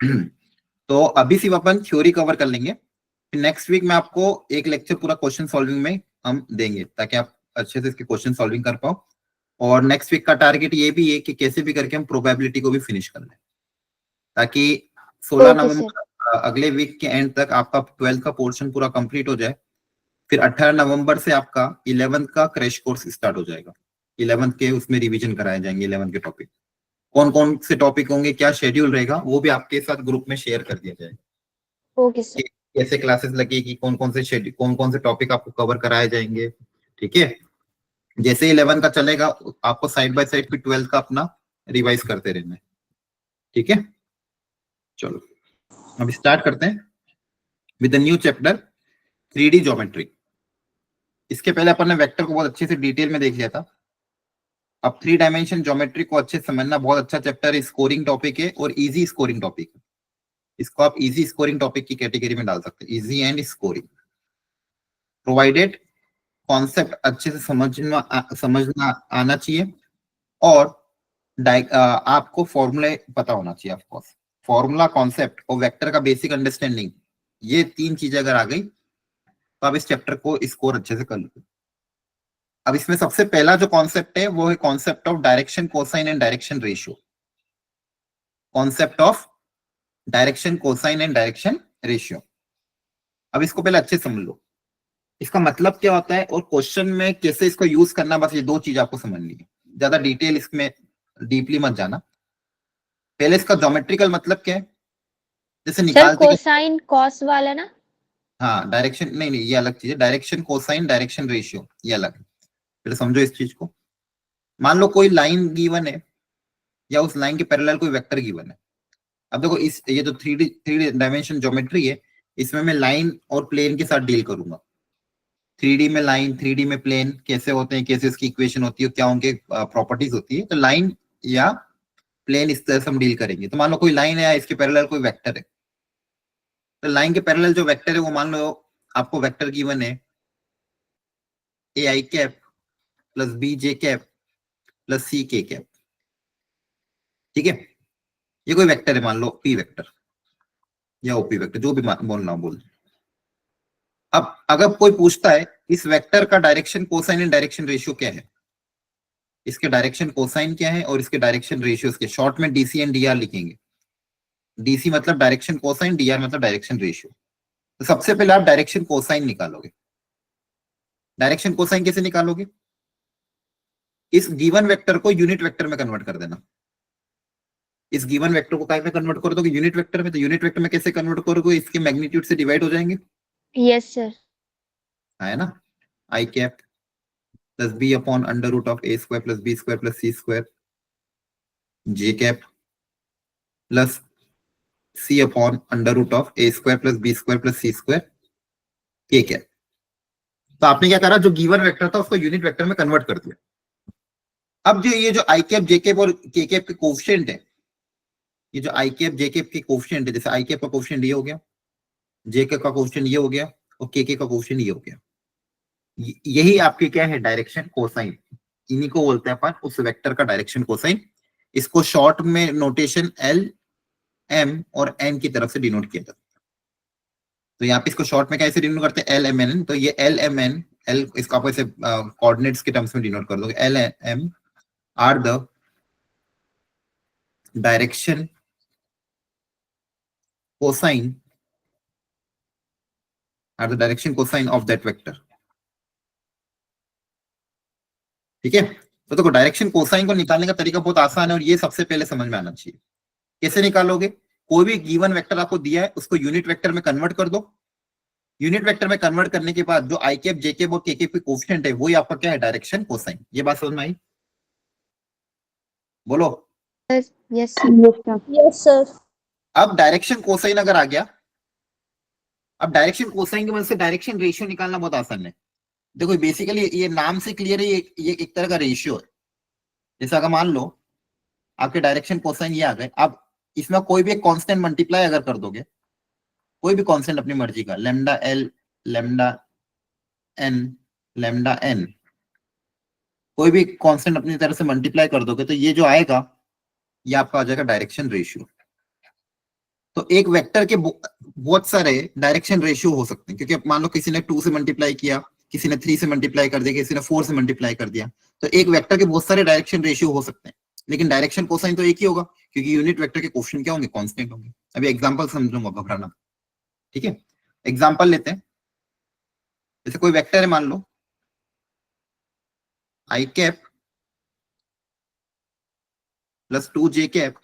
तो अभी सिर्फ अपन थ्योरी कवर कर लेंगे, फिर नेक्स्ट वीक में आपको एक लेक्चर पूरा क्वेश्चन सॉल्विंग में हम देंगे, ताकि आप अच्छे से इसके क्वेश्चन सॉल्विंग कर पाओ। और नेक्स्ट वीक का टारगेट ये भी है कि कैसे भी करके हम प्रोबेबिलिटी को भी फिनिश कर लें, ताकि 16 ओके सर। नवंबर अगले वीक के एंड तक आपका 12th का पोर्शन पूरा कंप्लीट हो जाए। फिर 18 नवंबर से आपका 11th का क्रैश कोर्स स्टार्ट हो जाएगा। 11th के उसमें रिवीजन कराए जाएंगे 11th के टॉपिक। कौन कौन से टॉपिक होंगे, क्या शेड्यूल रहेगा, वो भी आपके साथ ग्रुप में शेयर कर दिया जाएगा ओके सर। कि कैसे क्लासेस लगेगी, कौन कौन से शेड्यूल, कौन कौन से टॉपिक आपको कवर कराए जाएंगे। ठीक है, जैसे 11 का चलेगा आपको साइड बाय साइड फिर 12 का अपना रिवाइज करते रहना है। ठीक है, चलो अब स्टार्ट करते हैं with new chapter 3D geometry. इसके पहले अपन ने वेक्टर को बहुत अच्छे से डिटेल में देख लिया था। अब 3 डायमेंशन ज्योमेट्री को अच्छे से समझना बहुत अच्छा चैप्टर है, स्कोरिंग टॉपिक है और इजी स्कोरिंग टॉपिक है। इसको आप इजी स्कोरिंग टॉपिक की कैटेगरी में डाल सकते हैं, easy and scoring, provided concept अच्छे से समझना आना चाहिए और आपको फॉर्मूले पता होना चाहिए। ऑफकोर्स फॉर्मूला, कॉन्सेप्ट और वेक्टर का बेसिक अंडरस्टैंडिंग, ये 3 चीजें अगर आ गई तो आप इस चैप्टर को स्कोर अच्छे से कर लो। अब इसमें सबसे पहला जो कॉन्सेप्ट है वो है concept of direction cosine and direction ratio. Concept of direction cosine and direction ratio, अब इसको पहले अच्छे समझ लो, इसका मतलब क्या होता है और क्वेश्चन में कैसे इसको यूज करना, बस ये 2 चीज आपको समझनी है। ज्यादा डिटेल इसमें डीपली मत जाना। पहले इसका ज्योमेट्रिकल मतलब क्या है, जैसे सर निकालते कि कोसाइन कॉस वाला ना? हाँ डायरेक्शन, नहीं नहीं ये अलग चीज है, डायरेक्शन कोसाइन डायरेक्शन रेशियो ये अलग है। पहले समझो इस चीज को। मान लो कोई लाइन गिवन है या उस लाइन के पैरेलल कोई वेक्टर गिवन है। अब देखो इस ये जो थ्री डायमेंशन ज्योमेट्री है, इसमें मैं लाइन और प्लेन के साथ डील करूंगा। 3D में लाइन, 3D में प्लेन कैसे होते हैं, कैसे उसकी इक्वेशन होती है, क्या उनके प्रॉपर्टीज होती है, तो लाइन या प्लेन इस तरह से हम डील करेंगे। तो मान लो कोई लाइन है या इसके पैरेलल कोई वेक्टर है, तो लाइन के पैरेलल जो वेक्टर है वो मान लो आपको वेक्टर गिवन है a i cap plus b j cap plus c k cap. ठीक है, ये कोई वेक्टर है, मान लो पी वेक्टर या ओपी वेक्टर, जो भी बोलना हो बोल। अब अगर कोई पूछता है इस वेक्टर का direction cosine and direction ratio क्या है, इसके डायरेक्शन कोसाइन क्या है और इसके डायरेक्शन रेशियोज के शॉर्ट में डीसी एंड डीआर लिखेंगे। डीसी मतलब डायरेक्शन कोसाइन, डीआर मतलब डायरेक्शन रेशियो। तो सबसे पहले आप डायरेक्शन कोसाइन निकालोगे। डायरेक्शन कोसाइन कैसे निकालोगे, इस गिवन वेक्टर को यूनिट वेक्टर में कन्वर्ट कर देना। इस गिवन वेक्टर को काय में कन्वर्ट कर दोगे, यूनिट वेक्टर में। तो यूनिट वेक्टर में कैसे कन्वर्ट करोगे, इसके मैग्नीट्यूड से डिवाइड हो जाएंगे। Yes sir. है ना, i cap plus b upon under root of A square plus B square plus C square, j cap plus c upon under root of A square plus B square plus C square, k cap. तो आपने क्या करा, जो given vector था उसको unit vector में convert कर दिया। अब जो ये जो आई कैप जे कैप और के कैप के कोफिशिएंट है, ये जो आई कैप जे कैप के कोफिशिएंट है, जैसे आई कैप का कोफिशिएंट ये हो गया, जे कैप का कोफिशिएंट ये हो गया और के का कोफिशिएंट ये हो गया। यही आपके क्या है, डायरेक्शन कोसाइन। इन्हीं को बोलते हैं अपन उस वेक्टर का डायरेक्शन कोसाइन। इसको शॉर्ट में नोटेशन एल एम और एन की तरफ से डिनोट किया जाता है। तो यहाँ पे इसको शॉर्ट में कैसे डिनोट करते हैं, एल एम एन। तो ये एल एम एन, एल इसको आप ऐसे कोऑर्डिनेट्स के टर्म्स में डिनोट कर दोगे, L M are the direction cosine, are the direction cosine of that vector. ठीक है, तो देखो डायरेक्शन कोसाइन को निकालने का तरीका बहुत आसान है और ये सबसे पहले समझ में आना चाहिए। कैसे निकालोगे, कोई भी गिवन वेक्टर आपको दिया है उसको यूनिट वेक्टर में कन्वर्ट कर दो। यूनिट वेक्टर में कन्वर्ट करने के बाद जो आई कैप जे कैप और के कैप की कोफिशिएंट है वही आपका क्या है, डायरेक्शन कोसाइन। ये बात समझ में आई, बोलो। Yes sir. अब डायरेक्शन कोसाइन अगर आ गया, अब डायरेक्शन कोसाइन की मदद से डायरेक्शन रेशियो निकालना बहुत आसान है। देखो बेसिकली ये नाम से क्लियर है, ये एक तरह का रेशियो है। जैसे अगर मान लो आपके डायरेक्शन कोसाइन ये आ गए, अब इसमें कोई भी एक कांस्टेंट मल्टीप्लाई अगर कर दोगे, कोई भी कांस्टेंट अपनी मर्जी का, lambda L, lambda N, lambda N, कोई भी कांस्टेंट अपनी तरफ से मल्टीप्लाई कर दोगे तो ये जो आएगा ये आपका आ जाएगा डायरेक्शन रेशियो। तो एक वेक्टर के बहुत सारे डायरेक्शन रेशियो हो सकते हैं, क्योंकि अब मान लो किसी ने 2 से मल्टीप्लाई किया, किसी ने 3 से मल्टीप्लाई कर दिया, किसी ने 4 से मल्टीप्लाई कर दिया, तो एक वेक्टर के बहुत सारे डायरेक्शन रेशियो हो सकते हैं, लेकिन डायरेक्शन कोसाइन तो एक ही होगा, क्योंकि यूनिट वेक्टर के कोफिशिएंट क्या होंगे, कांस्टेंट होंगे। अभी एग्जांपल समझूंगा, घबराना। ठीक है, एग्जांपल लेते हैं। जैसे कोई वेक्टर है, मान लो i cap plus 2 j cap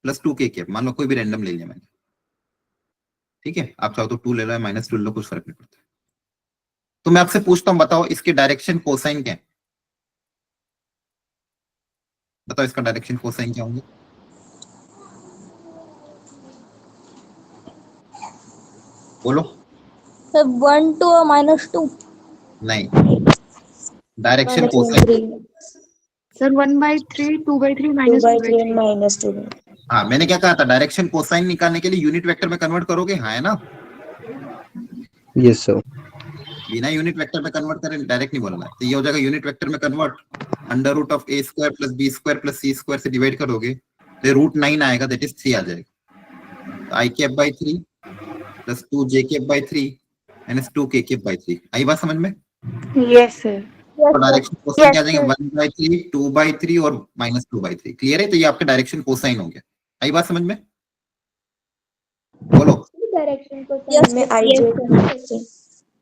plus 2 k cap, मान लो कोई भी रैंडम ले लिया मैंने। ठीक है, आप चाहो तो 2 ले लो, -2 ले लो, कुछ फर्क नहीं पड़ता। तो मैं आपसे पूछता हूं, बताओ इसके डायरेक्शन कोसाइन क्या है? बताओ इसका डायरेक्शन कोसाइन क्या होंगे? बोलो। सर 1 to -2 नहीं, डायरेक्शन कोसाइन। सर 1/3, 2/3, 2/3 -2/3। -2 हाँ, मैंने क्या कहा था, डायरेक्शन कोसाइन निकालने के लिए यूनिट वेक्टर में कन्वर्ट करोगे, हाँ है ना? Yes sir. बिना यूनिट वेक्टर में कन्वर्ट करें डायरेक्ट नहीं बोलना है, तो ये हो जाएगा यूनिट वेक्टर में कन्वर्ट, √(a² + b² + c² से डिवाइड करोगे तो √9 आएगा, दैट इज 3 आ जाएगा। I cap by 3 plus 2 j cap by 3 minus 2 k cap by 3। आई बात समझ में? Yes sir. तो डायरेक्शन कोसाइन क्या आ जाएंगे, 1/3, 2/3 और -2/3। क्लियर है? तो ये आपके डायरेक्शन कोसाइन हो गया। आई बात समझ में? बोलो। डायरेक्शन को में IJ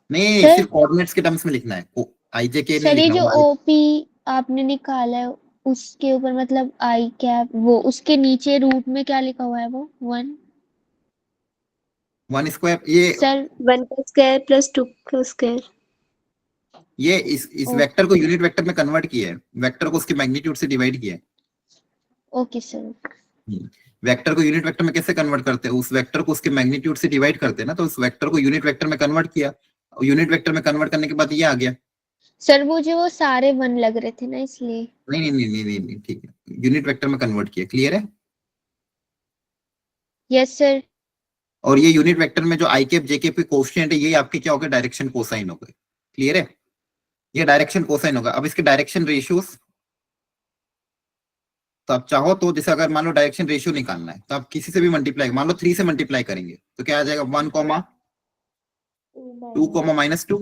नहीं, सर? सिर्फ कोऑर्डिनेट्स के टर्म्स में लिखना है, आईजे के नहीं सर ये लिखना जो होगा। OP आपने निकाला है उसके ऊपर मतलब आई कैप, वो उसके नीचे रूट में क्या लिखा हुआ है वो 1 1², ये सर 1 का स्क्वायर प्लस 2 का स्क्वायर। ये इस वेक्टर को यूनिट वेक्टर में कन्वर्ट किया है, वेक्टर को उसके मैग्नीट्यूड से डिवाइड किया है। Okay sir. वेक्टर को यूनिट वेक्टर में कैसे कन्वर्ट करते हैं, उस वेक्टर को उसके मैग्नीट्यूड से डिवाइड करते हैं ना, तो उस वेक्टर को यूनिट वेक्टर में कन्वर्ट किया, और यूनिट वेक्टर में कन्वर्ट करने के बाद ये आ गया। सर मुझे वो सारे 1 लग रहे थे ना, इसलिए। नहीं नहीं नहीं नहीं नहीं, ठीक है, यूनिट वेक्टर में कन्वर्ट किया। क्लियर है? Yes sir. और ये यूनिट वेक्टर में जो आई कैप जे कैप के कोएफिशिएंट है, ये आपके क्या हो गए, डायरेक्शन कोसाइन हो गए। क्लियर है? ये डायरेक्शन कोसाइन होगा। अब इसके डायरेक्शन रेशियोज, तो आप चाहो तो जैसे अगर मान लो डायरेक्शन रेशियो निकालना है, तो आप किसी से भी मल्टीप्लाई, मान लो 3 से मल्टीप्लाई करेंगे तो क्या आ जाएगा, 1, 2, -2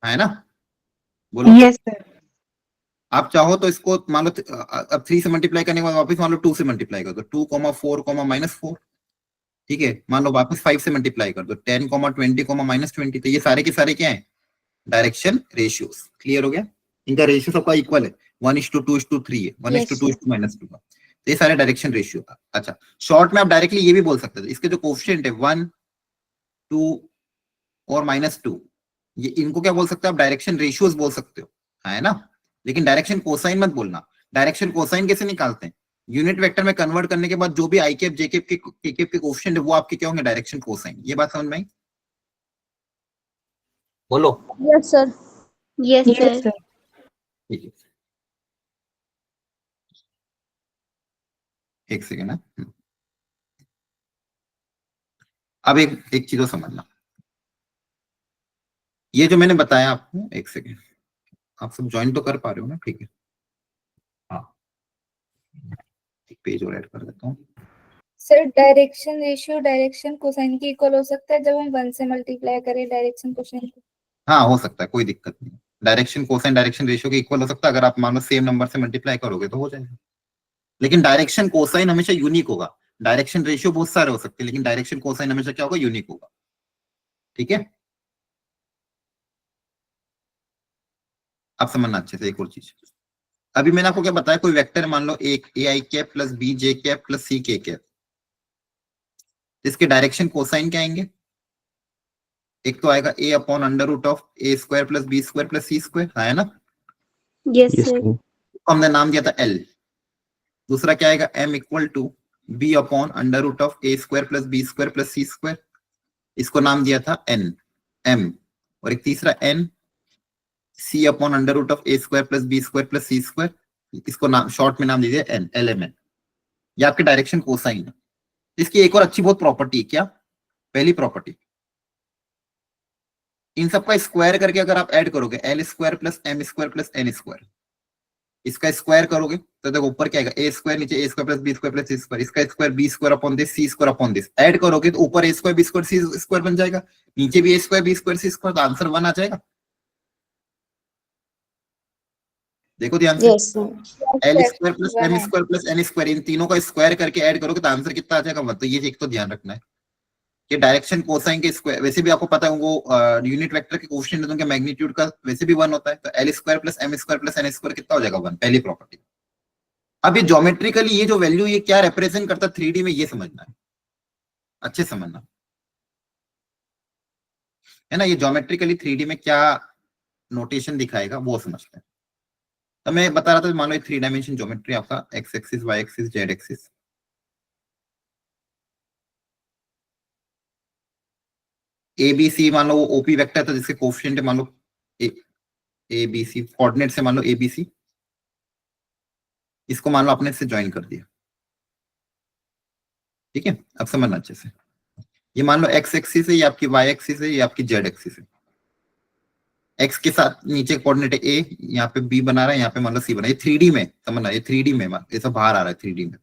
है ना? बोलो। Yes sir. आप चाहो तो इसको मान लो अब 3 से मल्टीप्लाई करने के बाद वापस मान लो 2 से मल्टीप्लाई कर दो, 2, 4, -4। ठीक है, मान लो वापस 5 से मल्टीप्लाई कर दो, 10, 20, -20। तो ये सारे के सारे क्या है, डायरेक्शन रेशियोज। क्लियर हो गया? इनका रेशियो सबका इक्वल है, 1:2:3 है, 1:2:-2 का। तो ये सारे डायरेक्शन रेशियो का। अच्छा, शॉर्ट में आप डायरेक्टली ये भी बोल सकते थे, इसके जो कोएफिशिएंट है 1, 2 और -2, ये इनको क्या बोल सकते हो आप, डायरेक्शन रेशियोज बोल सकते हो, है ना? लेकिन डायरेक्शन कोसाइन मत बोलना। डायरेक्शन कोसाइन कैसे निकालते हैं, यूनिट वेक्टर में कन्वर्ट करने के बाद जो भी आई कैप जे कैप के कोएफिशिएंट है वो आपके क्या होंगे, डायरेक्शन कोसाइन। ये बात समझ में आई? बोलो। Yes sir. Yes yes sir. Sir. ठीक है, एक सेकेंड है। अब एक चीज समझना, ये जो मैंने बताया आपको, एक सेकेंड, आप सब ज्वाइन तो कर पा रहे हो ना? ठीक है, हाँ, एक पेज और ऐड कर देता हूँ। Sir direction ratio direction cosine के इक्वल हो सकता है जब हम 1 से मल्टीप्लाई करें डायरेक्शन कोसाइन को? हाँ, हो सकता है, कोई दिक्कत नहीं। डायरेक्शन कोसाइन डायरेक्शन रेशियो के इक्वल हो सकता है, अगर आप मान लो सेम नंबर से मल्टीप्लाई करोगे तो हो जाएगा। लेकिन डायरेक्शन कोसाइन हमेशा यूनिक होगा। डायरेक्शन रेशियो बहुत सारे हो सकते हैं, लेकिन डायरेक्शन कोसाइन हमेशा क्या होगा, यूनिक होगा। ठीक है, आप समझना अच्छे से। एक और चीज, अभी मैंने आपको क्या बताया, कोई वेक्टर मान लो एक a i cap plus b j cap plus c k cap, इसके डायरेक्शन कोसाइन क्या आएंगे? एक तो आएगा a/√(a² + b² + c², है ना? Yes yes sir. सर। हमने नाम दिया था l। दूसरा क्या आएगा, m = b/√(a² + b² + c², इसको नाम दिया था n m। और एक तीसरा n c/√(a² + b² + c², इसको नाम शॉर्ट में नाम दीजिए n lmn। ये आपके डायरेक्शन कोसाइन है। इसकी एक और अच्छी बहुत प्रॉपर्टी है, क्या? पहली प्रॉपर्टी, इन सबका स्क्वायर करके अगर आप ऐड करोगे l square plus M square plus N square, इसका स्क्वायर करोगे तो देखो ऊपर क्या आएगा ए स्क्वायर, नीचे a square plus B square plus C square, इसका square b square upon this c square upon this, add करोगे तो ऊपर a square b square c square बन जाएगा, नीचे भी a square b square c square, तो आंसर 1 आ जाएगा। देखो ध्यान से, yes sir. L Yes, square plus one M है। स्क्वायर प्लस एन स्क्वायर, इन तीनों का स्क्वायर करके ऐड करोगे तो आंसर कितना आ जाएगा 1। तो ये एक तो ध्यान रखना है कि डायरेक्शन कोसाइन के स्क्वायर, वैसे भी आपको पता है वो यूनिट वेक्टर के कोएफिशिएंट उनके मैग्नीट्यूड का वैसे भी 1 होता है, तो L square plus M square plus N square कितना हो जाएगा 1, पहली प्रॉपर्टी। अब ये ज्योमेट्रिकली ये जो वैल्यू ये क्या रिप्रेजेंट करता है 3D में, ये समझना है, अच्छे समझना है ना, ये ज्योमेट्रिकली 3D में क्या नोटेशन दिखाएगा वो समझते हैं। तो मैं बता रहा था, मान लो 3 डायमेंशन ज्योमेट्री आपका X axis Y axis Z axis, A B C मान लो वो ओपी वेक्टर था जिसके कोएफिशिएंट है मान लो ए बी सी, कोऑर्डिनेट से मान लो ए बी सी, इसको मान लो आपने इससे ज्वाइन कर दिया, ठीक है। अब समझना अच्छे से, ये मान लो एक्स एक्सिस है, ये आपकी वाई एक्सिस है, ये आपकी जेड एक्सिस है, एक्स के साथ नीचे कोऑर्डिनेट है ए, यहाँ पे बी बना रहा है, यहाँ पे मान लो सी बना, ये 3D में समझना, ये 3D में ये सब बाहर आ रहा है 3D में।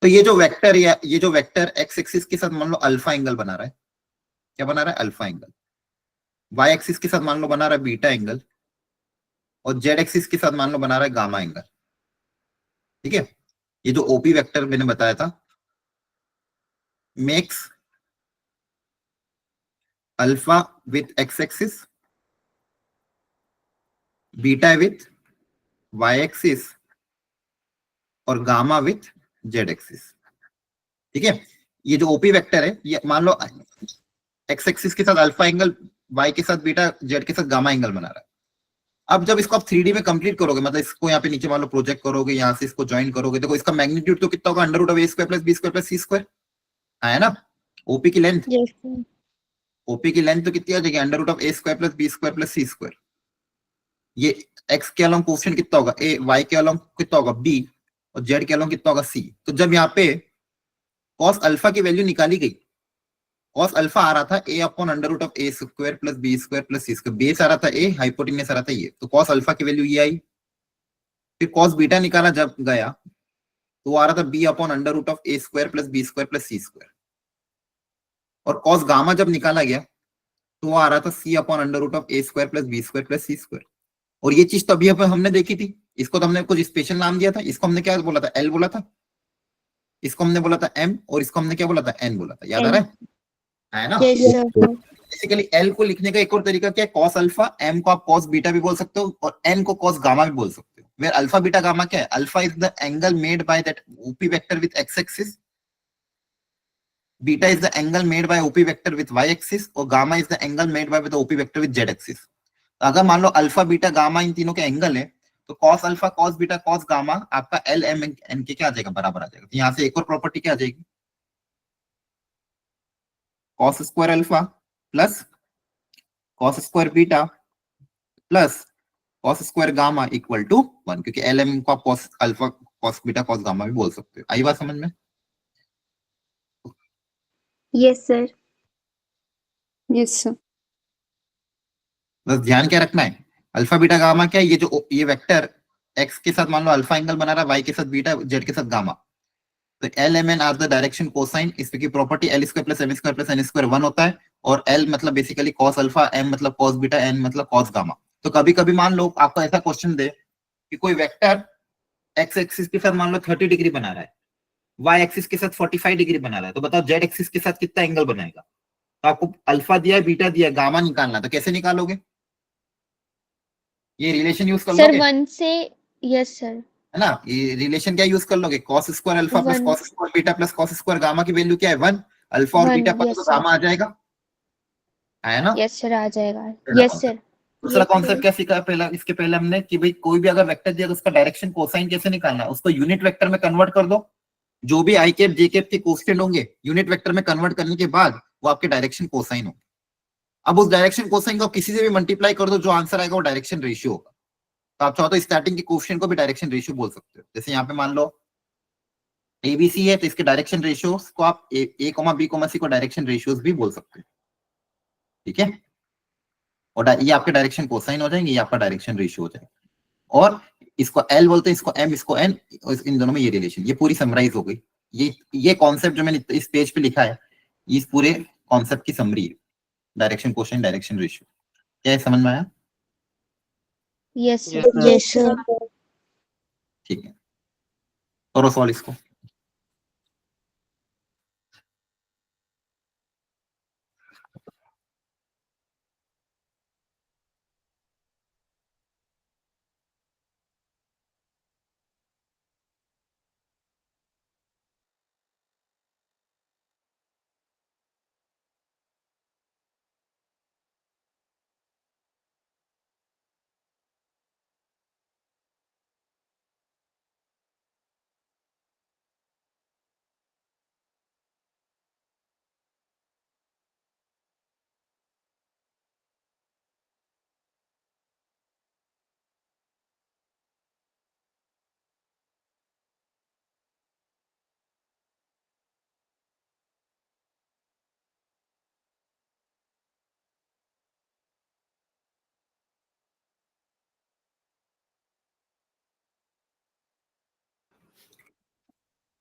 तो ये जो वेक्टर या ये जो वेक्टर एक्स एक्सिस के साथ मान लो अल्फा एंगल बना रहा है, क्या बना रहा है अल्फा एंगल, वाई एक्सिस के साथ मान लो बना रहा है बीटा एंगल, और जेड एक्सिस के साथ मान लो बना रहा है गामा एंगल, ठीक है। ये जो ओपी वेक्टर मैंने बताया था makes alpha with X axis, beta with Y axis और गामा विथ जेड एक्सिस, ठीक है। ये जो ओपी वेक्टर है ये मान लो एक्स एक्सिस के साथ अल्फा एंगल, वाई के साथ बीटा, जेड के साथ गामा एंगल बना रहा है। अब जब इसको आप 3D में कंप्लीट करोगे, मतलब इसको यहाँ पे नीचे मान लो प्रोजेक्ट करोगे, यहाँ से इसको ज्वाइन करोगे, देखो इसका मैग्नीट्यूड तो कितना होगा under root of A square plus B square plus C square है ना। ओपी की लेंथ, यस सर। ओपी की लेंथ तो कितनी आ जाएगी under root of A square plus B square plus C square. ये एक्स के अलोंग कोएफिशिएंट कितना होगा ए, वाई के अलोंग कितना होगा बी, और जेड के अलोंग कितना होगा सी। तो जब यहाँ पे कॉस अल्फा की वैल्यू निकाली गई, कॉस अल्फा आ रहा था a upon under root of A square plus B square plus C square, base आ रहा था ए, हाइपोटेन्यूस आ रहा था ये, तो कॉस अल्फा की वैल्यू ये आई। फिर कॉस बीटा निकाला जब गया तो वो आ रहा था b upon under root of A square plus B square plus C square, और कॉस गामा जब निकाला गया तो वो आ रहा था c upon under root of A square plus B square plus C square. और ये चीज तो अभी हमने देखी थी, इसको तो हमने कुछ स्पेशल नाम दिया था, इसको हमने क्या बोला था एल बोला था, इसको हमने बोला था एम, और इसको हमने क्या बोला था एन बोला था, याद आ रहा है ना। Yes sir. बेसिकली एल को लिखने का एक और तरीका क्या है, कॉस अल्फा, एम को आप कॉस बीटा भी बोल सकते हो, और एन को कॉस गामा भी बोल सकते हो। वेयर अल्फा बीटा गामा क्या है, alpha is the angle made by that OP vector with x axis, beta is the angle made by OP vector with y axis, और gamma is the angle made by the OP vector with z axis. अगर मान लो alpha beta gamma इन तीनों के angle है, तो cos alpha cos beta cos gamma आपका एल एम एन के क्या आ जाएगा बराबर आ जाएगा। तो यहाँ से एक और प्रॉपर्टी क्या आ जाएगी, cos square alpha plus cos square beta plus cos square gamma equal to 1, क्योंकि एल एम को आप cos alpha cos beta cos gamma भी बोल सकते हो। आई बात समझ में। Yes sir. Yes, sir. बस ध्यान क्या रखना है, अल्फा बीटा गामा क्या है, ये जो ये वेक्टर एक्स के साथ मान लो अल्फा एंगल बना रहा है, वाई के साथ बीटा, जेड के साथ गामा, तो l m n are the direction cosine, इसकी property l square plus M square plus N square 1 होता है, और एल मतलब बेसिकली कॉस अल्फा, एम मतलब कॉस बीटा, एन मतलब कॉस गामा। तो कभी कभी मान लो आपको ऐसा क्वेश्चन दे कि कोई वेक्टर एक्स एक्सिस के साथ मान लो 30 डिग्री बना रहा है, वाई एक्सिस के साथ 45 डिग्री बना रहा है, तो बताओ जेड एक्सिस के साथ कितना एंगल बनाएगा। तो आपको अल्फा दिया है, बीटा दिया है, गामा निकालना, तो कैसे निकालोगे, ये रिलेशन यूज कर सर लोगे 1 से, यस सर, है ना। ये रिलेशन क्या यूज कर लोगे, cos square alpha plus One. Cos square beta plus cos square gamma की वैल्यू क्या है 1, अल्फा और One, बीटा पर yes, तो sir. गामा आ जाएगा, है ना। यस सर आ जाएगा। पहला यस concept. सर। दूसरा Yes, कॉन्सेप्ट sir. क्या सीखा है पहला, इसके पहले हमने कि भाई कोई भी अगर वेक्टर दिया तो उसका डायरेक्शन कोसाइन कैसे निकालना है, उसको यूनिट वेक्टर में कन्वर्ट कर दो, जो भी आई कैप जे कैप के कोएफिशिएंट होंगे यूनिट वेक्टर में कन्वर्ट करने के बाद वो आपके डायरेक्शन कोसाइन होंगे। अब उस डायरेक्शन कोसाइन को किसी से भी मल्टीप्लाई कर दो, जो आंसर आएगा वो डायरेक्शन रेशियो होगा। तो आप चाहो तो स्टार्टिंग के कोएफिशिएंट को भी डायरेक्शन रेशियो बोल सकते हो। जैसे यहाँ पे मान लो एबीसी है, तो इसके डायरेक्शन रेशियोस को आप ए बी सी को डायरेक्शन रेशियोस भी बोल सकते हो, ठीक है। और ये आपके डायरेक्शन कोसाइन हो जाएंगे, ये आपका डायरेक्शन रेशियो हो जाएगा। और इसको एल बोलते हैं, इसको एम, इसको एन, इन दोनों में ये रिलेशन, ये पूरी समराइज हो गई। ये कॉन्सेप्ट जो मैंने इस पेज पे लिखा है, इस पूरे कॉन्सेप्ट की समरी है, डायरेक्शन कोसाइन डायरेक्शन रेशियो। क्या ये समझ में आया? Yes Yes, sir. Yes sir. ठीक है, करो सॉल्व इसको।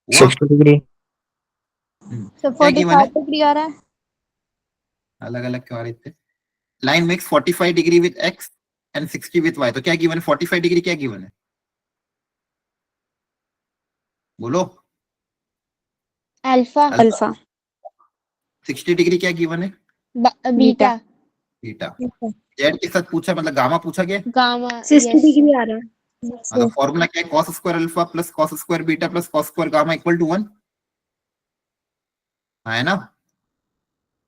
हुआ? 60 डिग्री। तो क्या given है? 45 डिग्री आ रहा है। अलग अलग क्यों आ रहे थे? Line makes 45 degree with X and 60 with Y, तो क्या गिवन है? 45 डिग्री क्या गिवन है? बोलो। अल्फा अल्फा 60 डिग्री क्या गिवन है? Beta beta. जेड के साथ पूछा, मतलब गामा पूछा गया। गामा 60 डिग्री आ रहा है। मतलब फॉर्मूला क्या है? cos square alpha plus cos square beta plus cos square gamma equal to 1 है ना?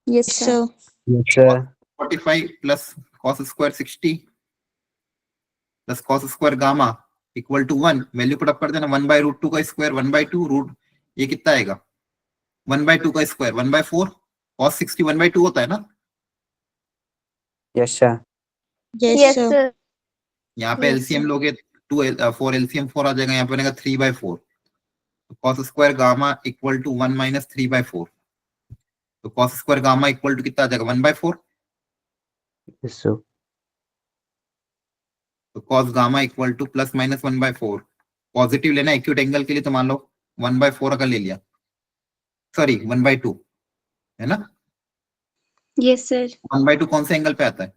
Yes sir. Yes, sir. 45 plus cos square 60 plus cos square gamma equal to 1, value put up कर देना, 1 by root 2 का square 1 bye 2 root, ये कितना आएगा? 1 bye 2 का square 1 by 4, cos 60 1 bye 2 होता है ना? Yes, sir. Yes sir. यहाँ पे Yes, एलसीएम sir. लोगे 4 एलसीएम 4 आ जाएगा, यहाँ पे बनेगा 3 बाय 4, तो cos square gamma equal to 1 minus 3 by 4, तो cos square gamma equal to कितना आ जाएगा? 1 बाय 4, Yes, sir. तो cos gamma equal to plus minus 1 by 4, positive लेना एक्यूट एंगल के लिए, तो मान लो 1 बाय 4 अगर ले लिया, सॉरी 1 बाय 2 है ना? Yes sir. 1 बाय 2 कौन से एंगल पे आता है?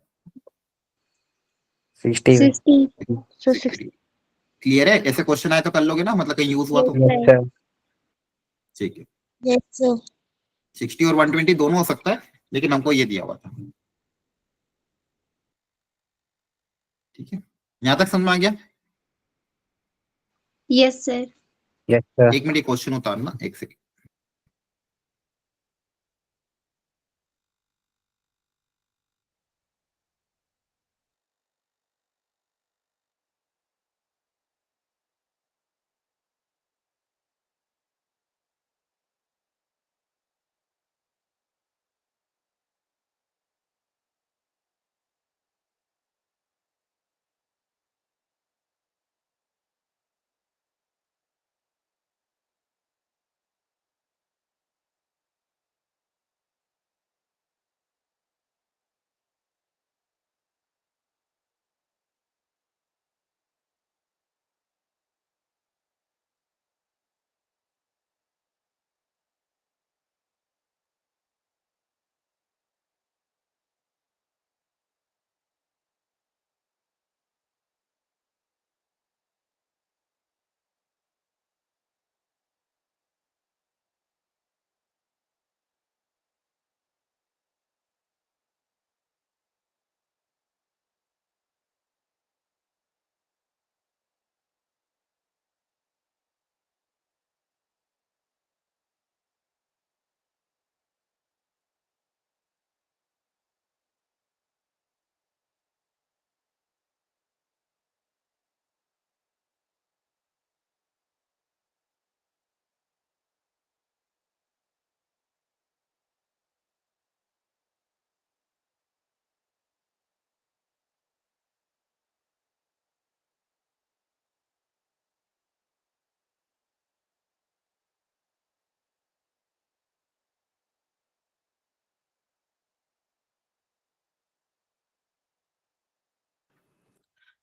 60. 60 So 60. क्लियर है? ऐसे क्वेश्चन आए तो कर लोगे ना, मतलब कहीं यूज हुआ तो? Yes, sir. ठीक है, Yes, sir. 60 और 120 दोनों हो सकता है, लेकिन हमको ये दिया हुआ था। ठीक है, यहां तक समझ में आ गया? Yes sir. Yes, sir. एक मिनट, ये क्वेश्चन उतारना, एक सेकंड।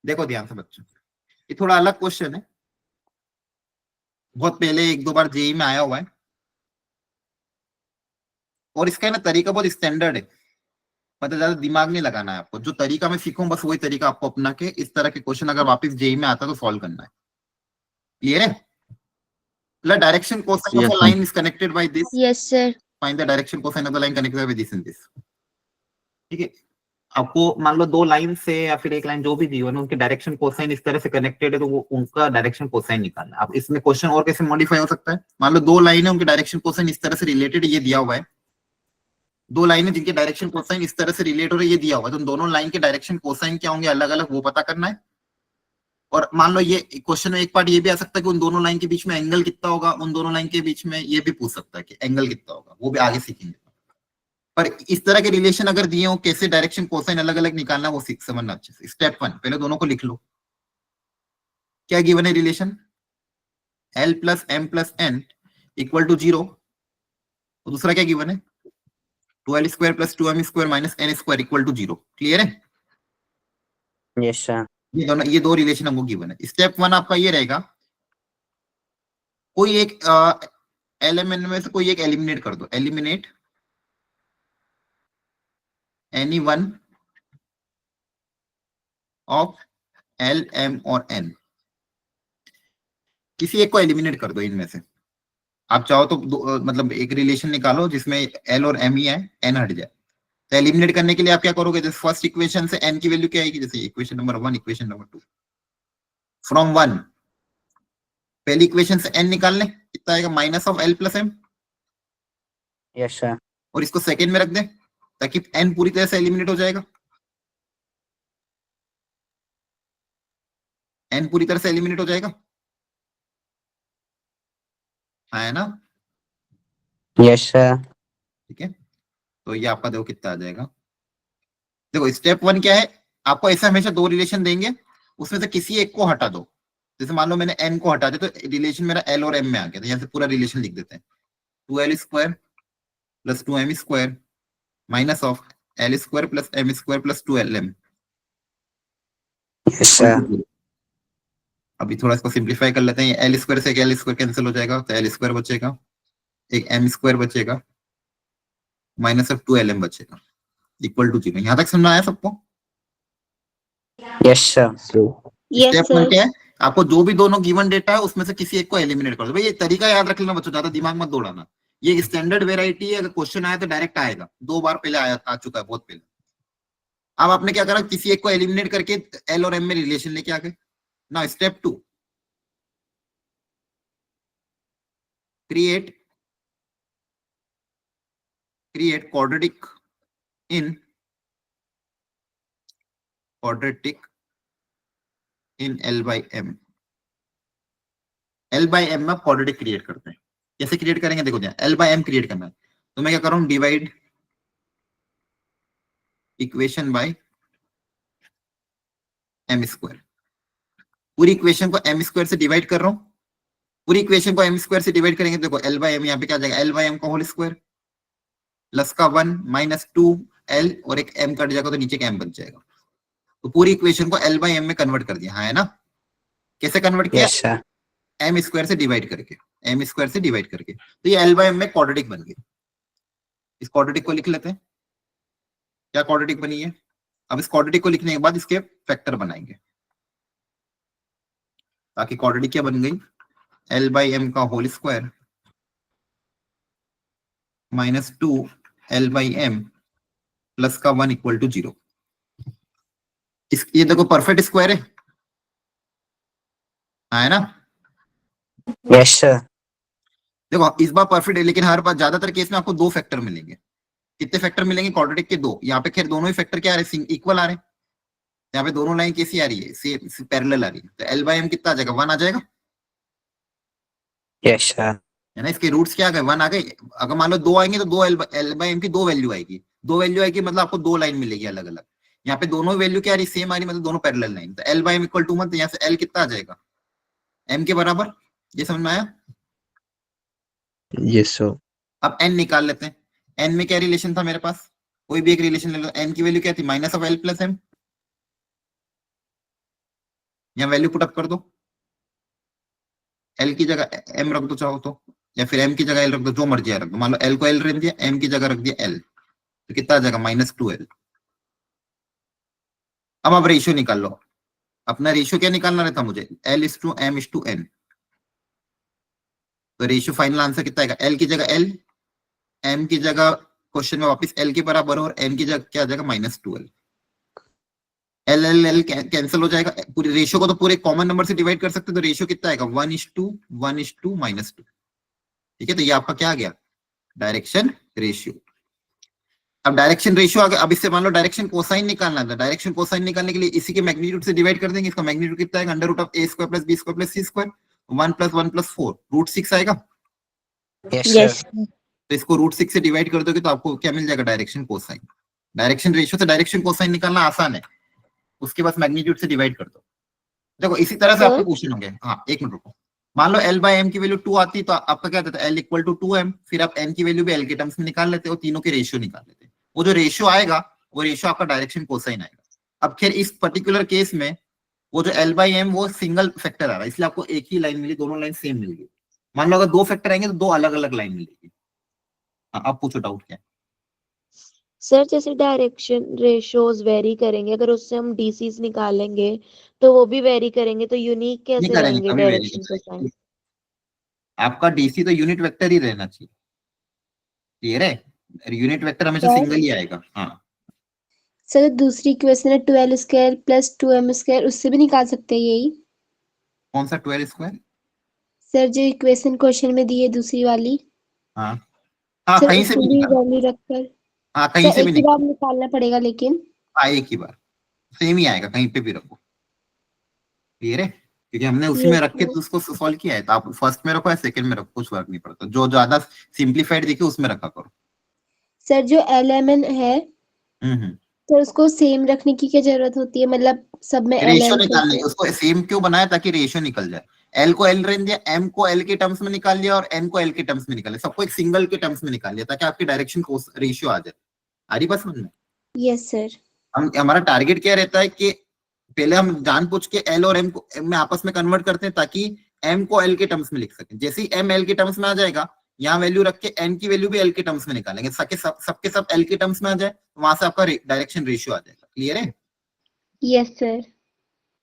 देखो ध्यान से बच्चों, ये थोड़ा अलग क्वेश्चन है, बहुत पहले 1-2 बार जेई में आया हुआ है, और इसका ना तरीका बहुत स्टैंडर्ड है, मतलब ज्यादा दिमाग नहीं लगाना है आपको, जो तरीका मैं सीखूं बस वही तरीका आपको अपना के इस तरह के क्वेश्चन अगर वापस जेई में आता है तो सॉल्व करना है। क्लियर है? The direction cosine Yes, of a sir. line is connected by this. Yes, sir. Find the direction cosine of the line connected by this and this. ठीक है, आपको मान लो 2 लाइन से या फिर एक लाइन जो भी दी हो ना, उनके डायरेक्शन कोसाइन इस तरह से कनेक्टेड है, तो वो उनका डायरेक्शन कोसाइन निकालना है। अब इसमें क्वेश्चन और कैसे मॉडिफाई हो सकता है, मान लो 2 लाइन है, उनके डायरेक्शन कोसाइन इस तरह से रिलेटेड, ये दिया हुआ है, 2 लाइन है जिनके डायरेक्शन कोसाइन इस तरह से रिलेट हो रहे, ये दिया हुआ है, तो उन दोनों लाइन के डायरेक्शन कोसाइन क्या होंगे अलग अलग, वो पता करना है। और मान लो ये क्वेश्चन में एक पार्ट ये भी आ सकता है कि उन दोनों लाइन के बीच में एंगल कितना होगा, उन दोनों लाइन के बीच में ये भी पूछ सकता है कि एंगल कितना होगा, वो भी आगे सीखेंगे। पर इस तरह के रिलेशन अगर दिए हो, कैसे डायरेक्शन कोसाइन अलग अलग निकालना, वो सीख समझना अच्छे से। स्टेप 1, पहले दोनों को लिख लो। क्या गिवन है relation, L plus M plus N equal to 0, और दूसरा क्या गिवन है, 2L square plus 2M square minus N square equal to 0। Clear है? Yes, sir. ये दो रिलेशन हमको गिवन है। स्टेप 1 आपका ये रहेगा, कोई एक एलिमेंट में से कोई एक एलिमिनेट कर दो, eliminate any one of L, M और N, किसी एक को एलिमिनेट कर दो इनमें से। आप चाहो तो मतलब एक रिलेशन निकालो जिसमें L और M ही है, N हट जाए। तो एलिमिनेट करने के लिए आप क्या करोगे, जैसे फर्स्ट इक्वेशन से N की वैल्यू क्या आएगी, जैसे equation number 1, equation number 2, from 1 पहली इक्वेशन से N निकाल लें, कितना आएगा, minus of L plus M, Yes, sir. और इसको सेकेंड में रख दें ताकि N पूरी तरह से एलिमिनेट हो जाएगा, N पूरी तरह से एलिमिनेट हो जाएगा, है ना? Yes, sir. ठीक है, तो ये आपका देखो कितना आ जाएगा। देखो स्टेप 1 क्या है, आपको ऐसे हमेशा 2 रिलेशन देंगे, उसमें से किसी एक को हटा दो। जैसे मान लो मैंने N को हटा दिया तो रिलेशन मेरा L और M में आ गया, तो यहाँ से पूरा रिलेशन लिख देते हैं, 2L square plus 2M square minus of L square plus M square plus 2LM। Yes, sir. अभी थोड़ा इसको सिंप्लीफाई कर लेते हैं, L स्क्वायर से एक L स्क्वायर कैंसिल हो जाएगा, तो L स्क्वायर बचेगा, एक M स्क्वायर बचेगा, माइनस ऑफ 2LM बचेगा, इक्वल टू 0। यहाँ तक समझ आया सबको? Yes, sir. Yes, step 1 sir. क्या है, आपको जो भी दोनों गिवन डेटा है उसमें से किसी एक को एलिमिनेट कर दो। भाई ये तरीका याद रख लेना बच्चों, ज्यादा दिमाग मत दौड़ाना, ये स्टैंडर्ड वेराइटी है, अगर क्वेश्चन आया तो डायरेक्ट आएगा, 2 बार पहले आ चुका है, बहुत पहले। अब आपने क्या करा, किसी एक को एलिमिनेट करके L और M में रिलेशन लेके आ गए ना। Step 2, create quadratic in L by M। L by M में क्वाड्रेटिक क्रिएट करते हैं, कैसे क्रिएट करेंगे देखो, L by M क्रिएट करना है तो मैं क्या कर रहा हूं, divide equation by M square. पूरी इक्वेशन को M स्क्वायर से डिवाइड कर रहा हूं, पूरी इक्वेशन को M स्क्वायर से डिवाइड करेंगे, देखो L by M यहाँ पे क्या जाएगा, L by M का होल स्क्वायर प्लस का 1 माइनस 2L और एक M कट जाएगा तो नीचे का M बच जाएगा। तो पूरी इक्वेशन को L by M में कन्वर्ट कर दिया, है ना? कैसे कन्वर्ट किया? Yes, sir. M स्क्वायर से डिवाइड करके, M स्क्वायर से डिवाइड करके, तो ये L by M में क्वाड्रेटिक बन गई। इस क्वाड्रेटिक को लिख लेते हैं, क्या क्वाड्रेटिक बनी है। अब इस क्वाड्रेटिक को लिखने के बाद इसके फैक्टर बनाएंगे, ताकि क्वाड्रेटिक क्या बन गई, L by M का whole square minus 2L by M plus का 1 इक्वल टू 0। ये देखो परफेक्ट स्क्वायर है ना? Yes, sir. देखो इस बार परफेक्ट है, लेकिन हर बार ज्यादातर केस में आपको 2 फैक्टर मिलेंगे। कितने फैक्टर मिलेंगे क्वाड्रेटिक के? 2। यहाँ पे खैर दोनों ही फैक्टर क्या आ रहे हैं, इक्वल आ रहे हैं। यहाँ पे दोनों लाइन कैसी आ रही है, सेम पैरेलल आ रही है, तो L by M कितना आ जाएगा, 1 आ जाएगा, Yes, sir. है ना? इसके रूट्स क्या आ गए, 1 आ गए। अगर मान लो 2 आएंगे तो 2 L by M की 2 वैल्यू आएगी, 2 वैल्यू आएगी मतलब आपको 2 लाइन मिलेगी अलग अलग। यहाँ पे दोनों वैल्यू क्या आ रही, सेम आ रही, मतलब दोनों पैरेलल लाइन। तो L by M equal to 1, तो यहाँ से L कितना आ जाएगा, M के बराबर। ये समझ में आया? Yes, sir. अब N निकाल लेते हैं। N में क्या रिलेशन था मेरे पास, कोई भी एक रिलेशन ले लो। N की वैल्यू क्या थी, minus of L plus M, यहाँ वैल्यू पुट अप कर दो, एल की जगह एम रख दो चाहो तो, या फिर एम की जगह एल रख दो, जो मर्जी रख दो। मान लो एल को एल रख दिया, एम की जगह रख दिया एल, तो कितना आ जाएगा -2l। अब आप रेशियो निकाल लो। अपना रेशियो क्या निकालना रहता मुझे, L/M/N। तो रेशियो फाइनल आंसर कितना आएगा, एल की जगह एल, एम की जगह क्वेश्चन में वापस एल के बराबर और एन की जगह क्या आ जाएगा -2l। L L L cancel हो जाएगा, पूरे रेशियो को तो पूरे कॉमन नंबर से डिवाइड कर सकते हैं, तो रेशियो कितना आएगा 1:1:2 ठीक है। तो ये आपका क्या आ गया, डायरेक्शन रेशियो। अब डायरेक्शन रेशियो आ गया। अब इससे मान लो डायरेक्शन कोसाइन निकालना था, डायरेक्शन कोसाइन निकालने के लिए इसी के मैग्नीट्यूड से डिवाइड कर देंगे। इसका मैग्नीट्यूड कितना आएगा, √(a² + b² + c², 1 + 1 + 4 √6 आएगा। Yes, Yes. sir. तो इसको √6 से डिवाइड कर दोगे तो आपको क्या मिल जाएगा, डायरेक्शन कोसाइन। डायरेक्शन रेशियो से डायरेक्शन कोसाइन निकालना आसान है, उसके बाद मैग्नीट्यूड से डिवाइड कर दो। देखो इसी तरह से Sir? आपको क्वेश्चन होंगे। हाँ एक मिनट रुको, मान लो L/M की वैल्यू 2 आती तो आपका क्या देता है, L = 2m, फिर आप n की वैल्यू भी L के टर्म्स में निकाल लेते हो, तीनों के रेशियो निकाल लेते हैं। वो जो रेशियो आएगा वो रेशियो आपका डायरेक्शन कोसाइन आएगा। अब खैर इस पर्टिकुलर केस में वो जो L/M वो सिंगल फैक्टर आ रहा है, इसलिए आपको एक ही लाइन मिली, दोनों लाइन सेम मिल गई। मान लो अगर 2 फैक्टर आएंगे तो 2 अलग अलग लाइन मिलेगी। हाँ आप पूछो डाउट क्या है। सर जैसे डायरेक्शन रेशियोज वेरी करेंगे, अगर उससे हम डीसीज निकालेंगे तो वो भी वेरी करेंगे, तो यूनिक नहीं कैसे करेंगे, रहेंगे कभी वेरी डायरेक्शन नहीं कोसाइन? करेंगे। आपका डीसी तो यूनिट वेक्टर ही रहना चाहिए, क्लियर है, यूनिट वेक्टर हमेशा Sir? सिंगल ही आएगा। हाँ सर दूसरी इक्वेशन है 12² + 2m², उससे भी निकाल सकते हैं यही? कौन सा 12²? सर जो इक्वेशन क्वेश्चन में दी है दूसरी वाली, हाँ हाँ सर कहीं से भी उसमें भी निकालो, वैल्यू रखकर। हाँ कहीं सर से भी एक ही बार निकालो, निकालना पड़ेगा लेकिन। हाँ एक ही बार सेम ही आएगा, कहीं पे भी रखो, क्लियर है, क्योंकि हमने उसी में यस रख के सर। तो उसको सॉल्व किया है। तो आप फर्स्ट में रखो या सेकंड में रखो, कुछ फर्क नहीं पड़ता, जो ज्यादा सिंप्लीफाइड दिखे उसमें रखा करो। सर जो LMN है, हम्म। तो उसको सेम रखने की क्या जरूरत होती है, मतलब सब में रेशियो LM निकालने, करके? उसको सेम क्यों बनाया, ताकि रेशियो निकल जाए। एल को एल रहने दिया, एम को एल के टर्म्स में निकाल लिया और एन को एल के टर्म्स में निकाल लिया, सबको एक सिंगल के टर्म्स में निकाल लिया, ताकि आपकी डायरेक्शन रेशियो आ जाए। आ रही बात समझ में। Yes sir. हम हमारा टारगेट क्या रहता है कि पहले हम जानबूझ के एल और एम को M में आपस में कन्वर्ट करते हैं, ताकि एम को एल के टर्म्स में लिख सकें। जैसे ही एम एल के टर्म्स में आ जाएगा, यहाँ वैल्यू रख के एन की वैल्यू भी एल के टर्म्स में निकालेंगे, सबके सब एल के टर्म्स में आ जाए, वहां से आपका डायरेक्शन रेशियो आ जाएगा। क्लियर है, यस सर।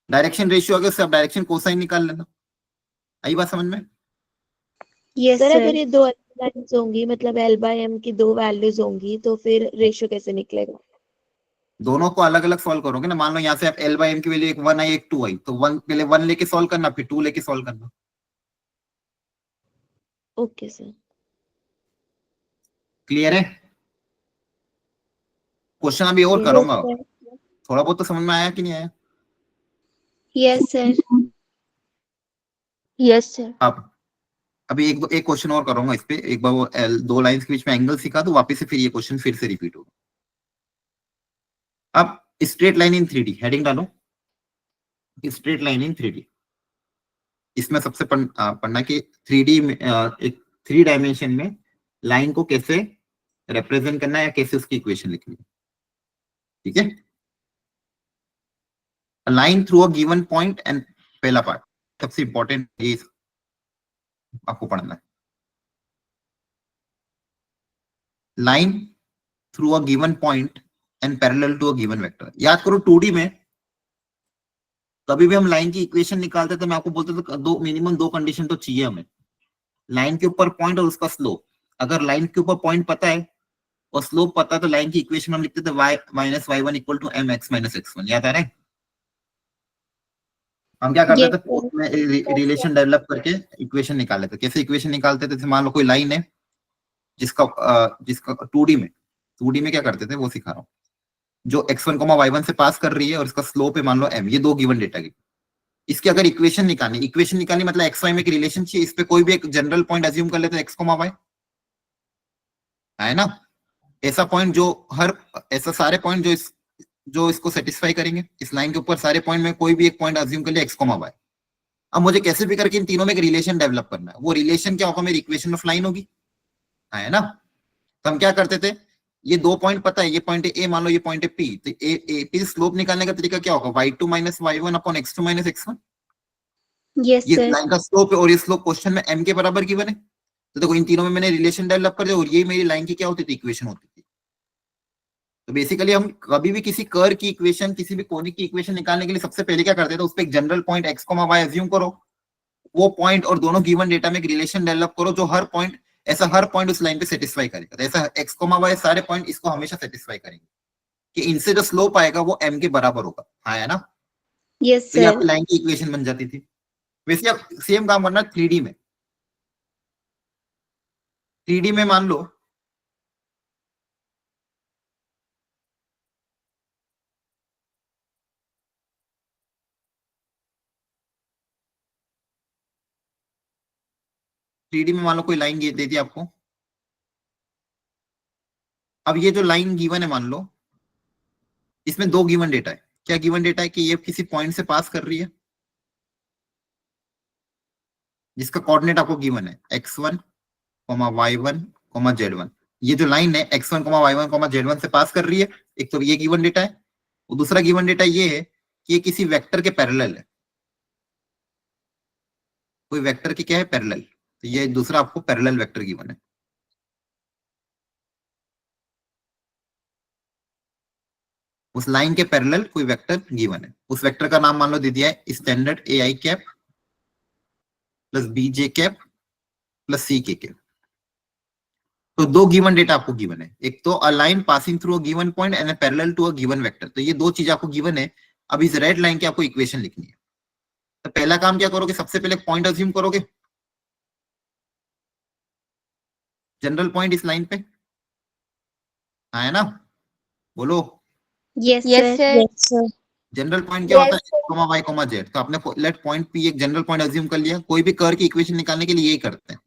डायरेक्शन रेशियो अगर सब डायरेक्शन कोसाइन निकाल लेना। आई बात समझ में। यस सर अगर सर। ये दो लाइन्स होंगी, मतलब L/M की दो वैल्यूज होंगी, तो फिर रेशियो कैसे निकलेगा? दोनों को अलग अलग सॉल्व करोगे ना। मान लो यहाँ से आप L/M की वैल्यू एक 1 आई एक 2 आई, तो 1 पहले 1 लेके सॉल्व करना, फिर 2 लेके सॉल्व करना। Okay sir. क्लियर है, क्वेश्चन अभी और Yes. करूंगा, सर। थोड़ा बहुत तो समझ में आया कि नहीं आया। Yes sir. Yes, sir. अब अभी एक क्वेश्चन और करूंगा इस पे, एक बार वो दो लाइंस के बीच में एंगल सीखा तो वापस से फिर ये क्वेश्चन फिर से रिपीट होगा। अब straight line in 3D heading डालो, स्ट्रेट लाइन इन 3D। इसमें सबसे पढ़ना कि 3D में एक 3 डायमेंशन में लाइन को कैसे रिप्रेजेंट करना है या कैसे उसकी इक्वेशन लिखनी है। ठीक है, line through a given point and पहला पार्ट सबसे इंपॉर्टेंट ये आपको पढ़ना है। Line through a given point and parallel to a given vector. याद करो 2D में कभी भी हम लाइन की इक्वेशन निकालते तो मैं आपको बोलता था दो मिनिमम 2 कंडीशन तो चाहिए हमें, लाइन के ऊपर पॉइंट और उसका स्लोप। अगर लाइन के ऊपर पॉइंट पता है और स्लोप पता है तो लाइन की इक्वेशन हम लिखते थे y - y1 = mx - x1। याद आ रहा है, हम क्या करते Yes, थे sir. उसमें रिलेशन डेवलप करके इक्वेशन निकाल लेते। कैसे इक्वेशन निकालते थे, मान लो कोई लाइन है जिसका 2D में क्या करते थे वो सिखा रहा हूँ, जो x1, y1 से पास कर रही है और इसका स्लोप है मान लो m, ये दो गिवन डेटा की। इसकी अगर इक्वेशन निकालनी मतलब एक्स वाई में एक रिलेशन चाहिए, इस पे कोई भी एक जनरल पॉइंट अज्यूम कर लेते हैं x, y है ना। ऐसा पॉइंट जो ऐसा सारे पॉइंट जो इसको सेटिस्फाई करेंगे, इस लाइन के ऊपर सारे पॉइंट में कोई भी एक पॉइंट अज्यूम कर लिया x, y। अब मुझे कैसे भी करके इन तीनों में एक रिलेशन डेवलप करना है। वो रिलेशन क्या होगा, मेरी इक्वेशन ऑफ लाइन होगी, है ना। तो हम क्या करते थे, ये 2 पॉइंट पता है, ये पॉइंट है ए, मान लो ये पॉइंट है पी, तो ए पी स्लोप निकालने का तरीका क्या होगा, y2 minus y1 upon x2 minus x1। Yes ये सर। लाइन का स्लोप है और ये स्लोप क्वेश्चन में m के बराबर गिवन है। तो देखो इन तीनों में मैंने रिलेशन डेवलप कर दिया और ये मेरी लाइन की क्या होती थी, इक्वेशन होती थी। तो बेसिकली हम कभी भी किसी कर्व की इक्वेशन, किसी भी कोनिक की इक्वेशन निकालने के लिए सबसे पहले क्या करते थे, उस पर एक general point x, y assume करो, वो पॉइंट और दोनों गिवन डेटा में एक रिलेशन डेवलप करो जो हर पॉइंट, ऐसा हर पॉइंट उस लाइन पे सेटिस्फाई करेगा। तो ऐसा x, y सारे पॉइंट इसको हमेशा सेटिस्फाई करेंगे कि इनसे जो स्लोप आएगा वो m के बराबर होगा। हाँ है ना? यस तो ये सर। आपकी लाइन की इक्वेशन बन जाती थी। वैसे आप सेम काम करना 3D में। 3D में मान लो कोई लाइन दे दी आपको। अब ये जो लाइन गिवन है मान लो, इसमें 2 गिवन डेटा है। क्या गिवन डेटा है कि ये किसी पॉइंट से पास कर रही है जिसका कोऑर्डिनेट आपको गिवन है x1, y1, z1। ये जो लाइन है x1, y1, z1 से पास कर रही है, एक तो ये गिवन डेटा है, और दूसरा गिवन डेटा ये है कि ये किसी वेक्टर के पैरेलल है। कोई वेक्टर की क्या है, पैरेलल। तो ये दूसरा आपको पैरेलल वेक्टर गिवन है। उस लाइन के पैरेलल कोई वेक्टर गिवन है, उस वेक्टर का नाम मान लो दे दिया है standard a i cap plus b j cap plus c k cap. तो 2 गिवन डेटा आपको गिवन है, एक तो a line passing through a given point and parallel to a given vector. तो ये 2 चीज आपको गिवन है। अब इस रेड लाइन की आपको इक्वेशन लिखनी है। तो पहला काम क्या करोगे, सबसे पहले पॉइंट अज्यूम करोगे, जनरल पॉइंट इस लाइन पे। हाँ है ना? बोलो। Yes yes sir. Sir. Yes sir. General point क्या होता Yes, है, कॉमा वाई कॉमा जेड। तो आपने लेट पॉइंट पी एक जनरल पॉइंट अज्यूम कर लिया। कोई भी कर्व की इक्वेशन निकालने के लिए यही करते हैं,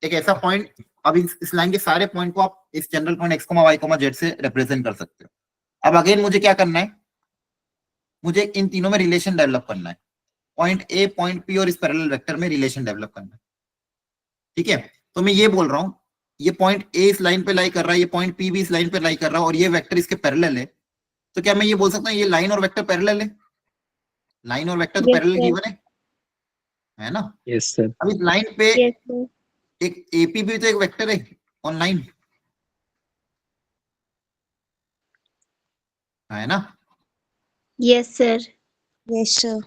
एक ऐसा पॉइंट। अब इस लाइन के सारे पॉइंट को आप इस general point X comma Y comma Z से रिप्रेजेंट कर सकते हो। अब अगेन मुझे क्या करना है, मुझे इन तीनों में रिलेशन डेवलप करना है। पॉइंट ए, पॉइंट पी और इस पैरेलल वेक्टर में रिलेशन डेवलप करना है। ठीक है? तो मैं ये बोल रहा हूं, ये पॉइंट ए इस लाइन पे लाई कर रहा है, ये पॉइंट पी भी इस लाइन पे लाई कर रहा है, और ये वेक्टर इसके पैरेलल है। तो क्या मैं ये बोल सकता हूँ ये लाइन और वेक्टर पैरेलल है? लाइन और वेक्टर तो यस पैरेलल सर। गिवन है ना? Yes sir. अब इस लाइन पे यस सर। एक एपी भी तो एक वेक्टर है ऑन लाइन, है ना? Yes sir. Yes sir.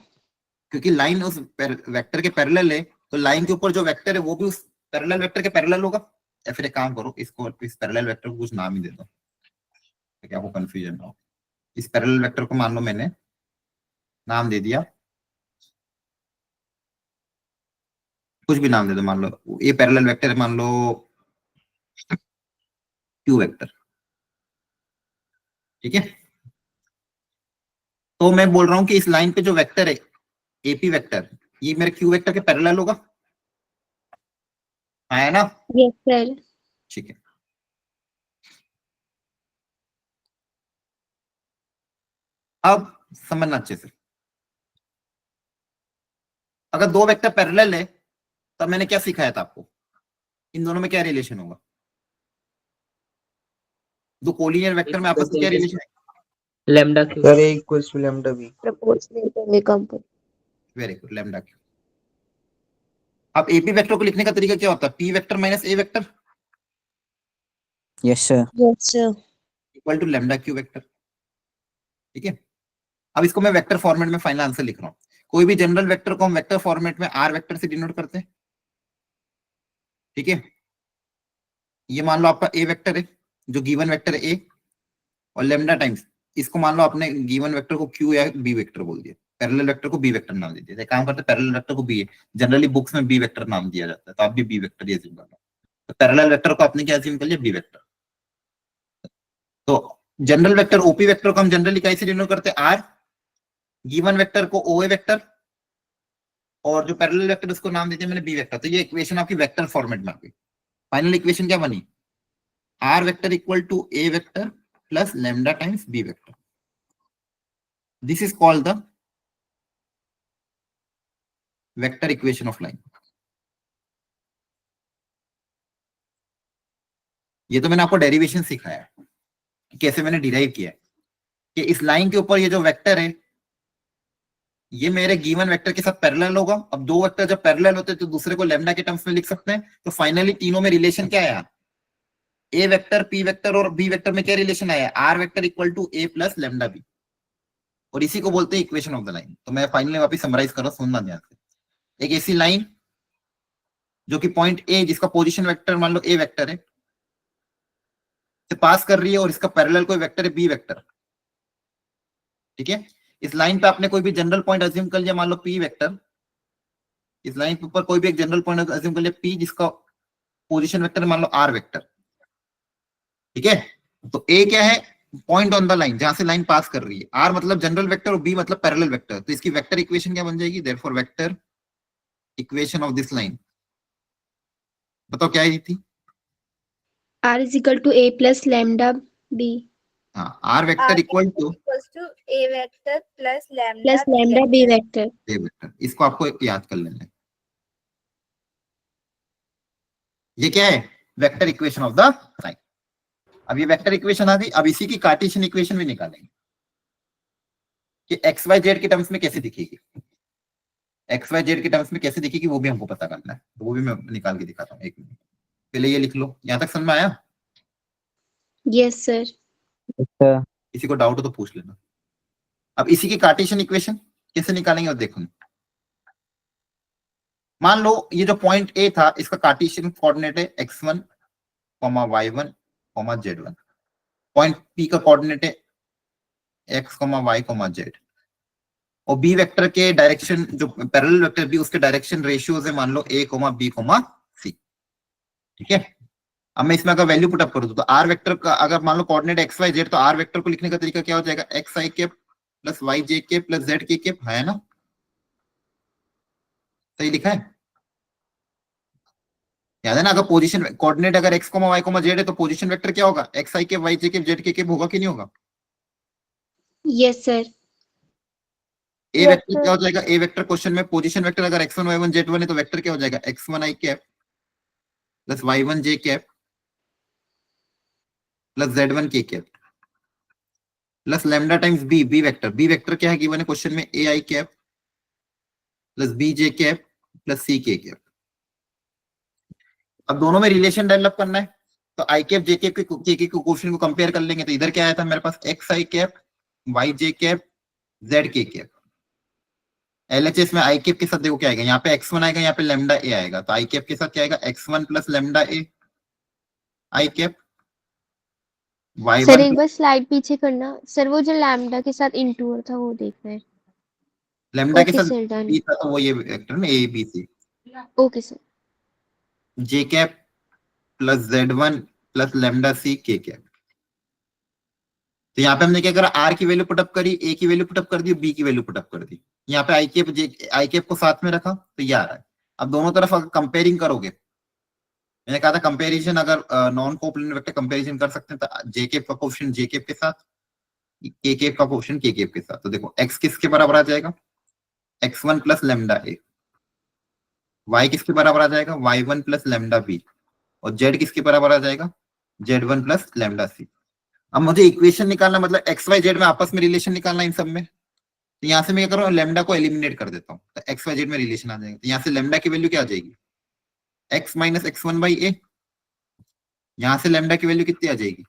क्योंकि लाइन उस वेक्टर के पैरेलल है, तो लाइन के ऊपर जो वेक्टर है वो भी उस पैरेलल वेक्टर के पैरेलल होगा। या फिर एक काम करो, इसको इस पैरेलल वेक्टर को कुछ नाम ही दे दो ताकि आपको कंफ्यूजन ना हो। इस पैरेलल वेक्टर को मान लो मैंने नाम दे दिया, कुछ भी नाम दे दो, मान लो ये पैरेलल वेक्टर है, मान लो क्यू वेक्टर। ठीक है? तो मैं बोल रहा हूं कि इस लाइन पे जो वेक्टर है एपी वेक्टर, ये मेरे क्यू वेक्टर के पैरेलल होगा, है ना? Yes sir. ठीक है। अब समझना अच्छे से, अगर 2 वेक्टर पैरेलल है तब मैंने क्या सिखाया था आपको, इन दोनों में क्या रिलेशन होगा, 2 कोलिनियर वेक्टर में आपस में क्या रिलेशन है? lambda q sir a equals to lambda b. Proportional होंगे component. Very good, lambda q. अब एपी वेक्टर को लिखने का तरीका क्या होता है, p vector minus a vector yes sir. Yes sir. Equal to lambda q vector. ठीक है? अब इसको मैं वेक्टर फॉर्मेट में फाइनल आंसर लिख रहा हूं। कोई भी जनरल वेक्टर को हम वेक्टर फॉर्मेट में आर वेक्टर से डिनोट करते हैं। ठीक है? ये मान लो आपका ए वेक्टर है, जो गिवन वेक्टर है ए, और लेमडा टाइम्स इसको मान लो आपने गिवन वेक्टर को क्यू या बी वेक्टर बोल दिया, पैरेलल वेक्टर को बी वेक्टर नाम दे दिया। काम करते पैरेलल वेक्टर को बी है, जनरली बुक्स में बी वेक्टर नाम दिया जाता है, तो आप भी बी वेक्टर ही अज्यूम करना। तो पैरेलल वेक्टर को आपने क्या अज्यूम कर लिया, बी वेक्टर। तो जनरल वेक्टर ओपी वेक्टर को हम जनरली कैसे डिनोट करते हैं, आर, गिवन वेक्टर को ओए वेक्टर, और जो पैरेलल वेक्टर उसको नाम देते हैं मैंने बी वेक्टर। तो ये इक्वेशन आपकी वेक्टर फॉर्मेट में आ गई। फाइनल इक्वेशन क्या बनी, R vector equal to A vector plus lambda times B vector. This is called the vector equation of line. ये तो मैंने आपको डेरिवेशन सिखाया है, कैसे मैंने डिराइव किया है कि इस लाइन के ऊपर ये जो वेक्टर है ये मेरे गिवन वेक्टर के साथ पैरेलल होगा। अब दो वेक्टर जब पैरेलल होते हैं तो दूसरे को लैम्डा के टर्म्स में लिख सकते हैं। तो फाइनली तीनों में रिलेशन क्या आया, ए वेक्टर, पी वेक्टर और बी वेक्टर में क्या रिलेशन आया, R vector equal to A plus lambda B, और इसी को बोलते हैं इक्वेशन ऑफ द लाइन। तो मैं फाइनली वापस समराइज कर रहा हूं, सुनना ध्यान से। एक ऐसी लाइन जो कि पॉइंट ए जिसका पोजीशन वेक्टर मान लो ए वेक्टर है से पास कर रही है और इसका पैरेलल कोई वेक्टर है बी वेक्टर, ठीक है। इस लाइन पे आपने कोई भी जनरल पॉइंट अज्यूम कर लिया, मान लो पी वेक्टर। इस लाइन के ऊपर कोई भी एक जनरल पॉइंट अज्यूम कर लिया पी जिसका पोजीशन वेक्टर मान लो आर वेक्टर, ठीक है। तो ए क्या है, पॉइंट ऑन द लाइन जहां से लाइन पास कर रही है, आर मतलब जनरल वेक्टर और बी मतलब पैरेलल वेक्टर। तो इसकी वेक्टर इक्वेशन क्या बन जाएगी, therefore vector equation of this line, बताओ क्या है थी। R is equal to A plus lambda B हाँ, R vector equal to A vector plus plus lambda B vector. A vector. इसको आपको याद कर लेना है, ये क्या है, vector equation of the line. अब ये वेक्टर इक्वेशन आ गई, अब इसी की कार्टेशियन इक्वेशन भी निकालेंगे कि एक्स वाई जेड के टर्म्स में कैसे दिखेगी, एक्स वाई जेड के टर्म्स में कैसे दिखेगी वो भी हमको पता करना है। तो वो भी मैं निकाल के दिखाता हूँ, एक मिनट। पहले ये लिख लो, यहां तक समझ में आया। Yes sir. Yes, sir. किसी को डाउट हो तो पूछ लेना। अब इसी की कार्टेशियन इक्वेशन कैसे निकालेंगे और देखो, मान लो ये जो पॉइंट ए था इसका कार्टेशियन कोऑर्डिनेट है x1, y1, z1। Point P का कोऑर्डिनेट है x, y, z। और बी वेक्टर के डायरेक्शन जो पैरेलल वेक्टर बी उसके डायरेक्शन रेशियोज है मान लो a, b, c, ठीक है। अब मैं इसमें अगर वैल्यू पुट अप करूं तो आर वेक्टर का अगर मान लो कोऑर्डिनेट एक्स वाई जेड, तो आर वेक्टर को लिखने का तरीका क्या हो जाएगा, x I cap plus y J cap plus Z K cap, है ना, सही लिखा है, याद है ना। अगर पोजीशन कोऑर्डिनेट अगर एक्स वाई जेड है तो पोजीशन वेक्टर क्या होगा, x I cap Y J cap Z K cap होगा कि नहीं होगा। Yes sir. ए वेक्टर क्या हो जाएगा, ए वेक्टर क्वेश्चन में पोजीशन वेक्टर अगर x1 y1 z1 है तो वेक्टर क्या हो जाएगा, x1 i cap plus y1 j cap plus z1 k cap plus lambda times B, B vector क्या है गिवन है क्वेश्चन में, a i cap plus b j cap plus c k cap. अब दोनों में रिलेशन डेवलप करना है तो आई कैप जे कैप के क्वेश्चन को कंपेयर कर लेंगे। तो इधर क्या आया था मेरे पास, X I cap Y J cap Z K cap. LHS में आई कैप के साथ देखो क्या आएगा, यहाँ पे x1 आएगा, यहाँ पे लैम्डा ए आएगा। तो आई कैप के साथ क्या आएगा, x1 plus lambda A i cap, y1 sir एक बार स्लाइड पीछे करना सर, वो जो लैम्डा के साथ इंटूर था वो देखना है। लैम्डा के ओके साथ सर, डन। b था तो वो ये वेक्टर ना a B c, okay sir. J cap plus z1 plus lambda c k cap. तो यहाँ पे हमने क्या करा, आर की वैल्यू पुटअप करी, ए की वैल्यू पुटअप कर दी, बी की वैल्यू पुटअप कर दी। यहाँ पे आई कैप को साथ में रखा तो ये आ रहा है। अब दोनों तरफ अगर कंपेयरिंग करोगे, मैंने कहा था कंपैरिजन अगर नॉन कोप्लेनर वेक्टर कंपैरिजन कर सकते हैं तो जे कैप का कोएफिशिएंट जे कैप के साथ, के कैप का कोएफिशिएंट के कैप के साथ। तो देखो x किसके बराबर आ जाएगा, x1 प्लस लैम्डा ए, y किसके बराबर आ जाएगा, y1 प्लस लैम्डा बी, और z किसके बराबर आ जाएगा, z1 प्लस लैम्डा सी। अब मुझे इक्वेशन निकालना मतलब एक्स वाई जेड में आपस में रिलेशन निकालना इन सब में। तो यहाँ से मैं क्या करूँ, लैम्डा को एलिमिनेट कर देता हूँ तो एक्स वाई जेड में रिलेशन आ जाएगा। तो यहाँ से लैम्डा की वैल्यू क्या आ जाएगी, x माइनस x1 बाई ए। यहाँ से लैम्डा की वैल्यू कितनी आ जाएगी,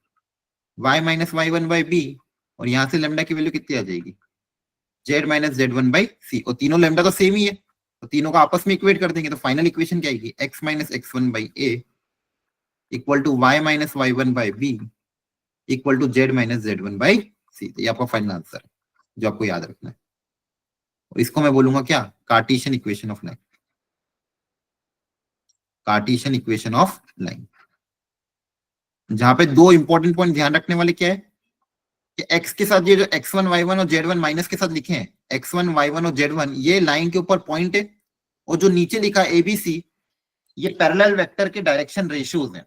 y minus y1 by B, और यहाँ से लैम्डा की वैल्यू कितनी आ जाएगी, z माइनस z1 बाई सी। और तीनों लैम्डा तो सेम ही है तो तीनों को आपस में इक्वेट कर देंगे। तो फाइनल इक्वेशन क्या आएगी, x minus x1 by a equal to y minus y1 by b equal to z minus z1 by c. तो ये आपका फाइनल आंसर है जो आपको याद रखना है। और इसको मैं बोलूंगा क्या, Cartesian equation of line, Cartesian equation of line. जहां पे दो इंपॉर्टेंट पॉइंट ध्यान रखने वाले क्या है कि x के साथ ये जो x1 y1 और z1 माइनस के साथ लिखे हैं, x1 y1 और z1 ये लाइन के ऊपर पॉइंट है, और जो नीचे लिखा है abc ये पैरेलल वेक्टर के डायरेक्शन रेशियोज हैं।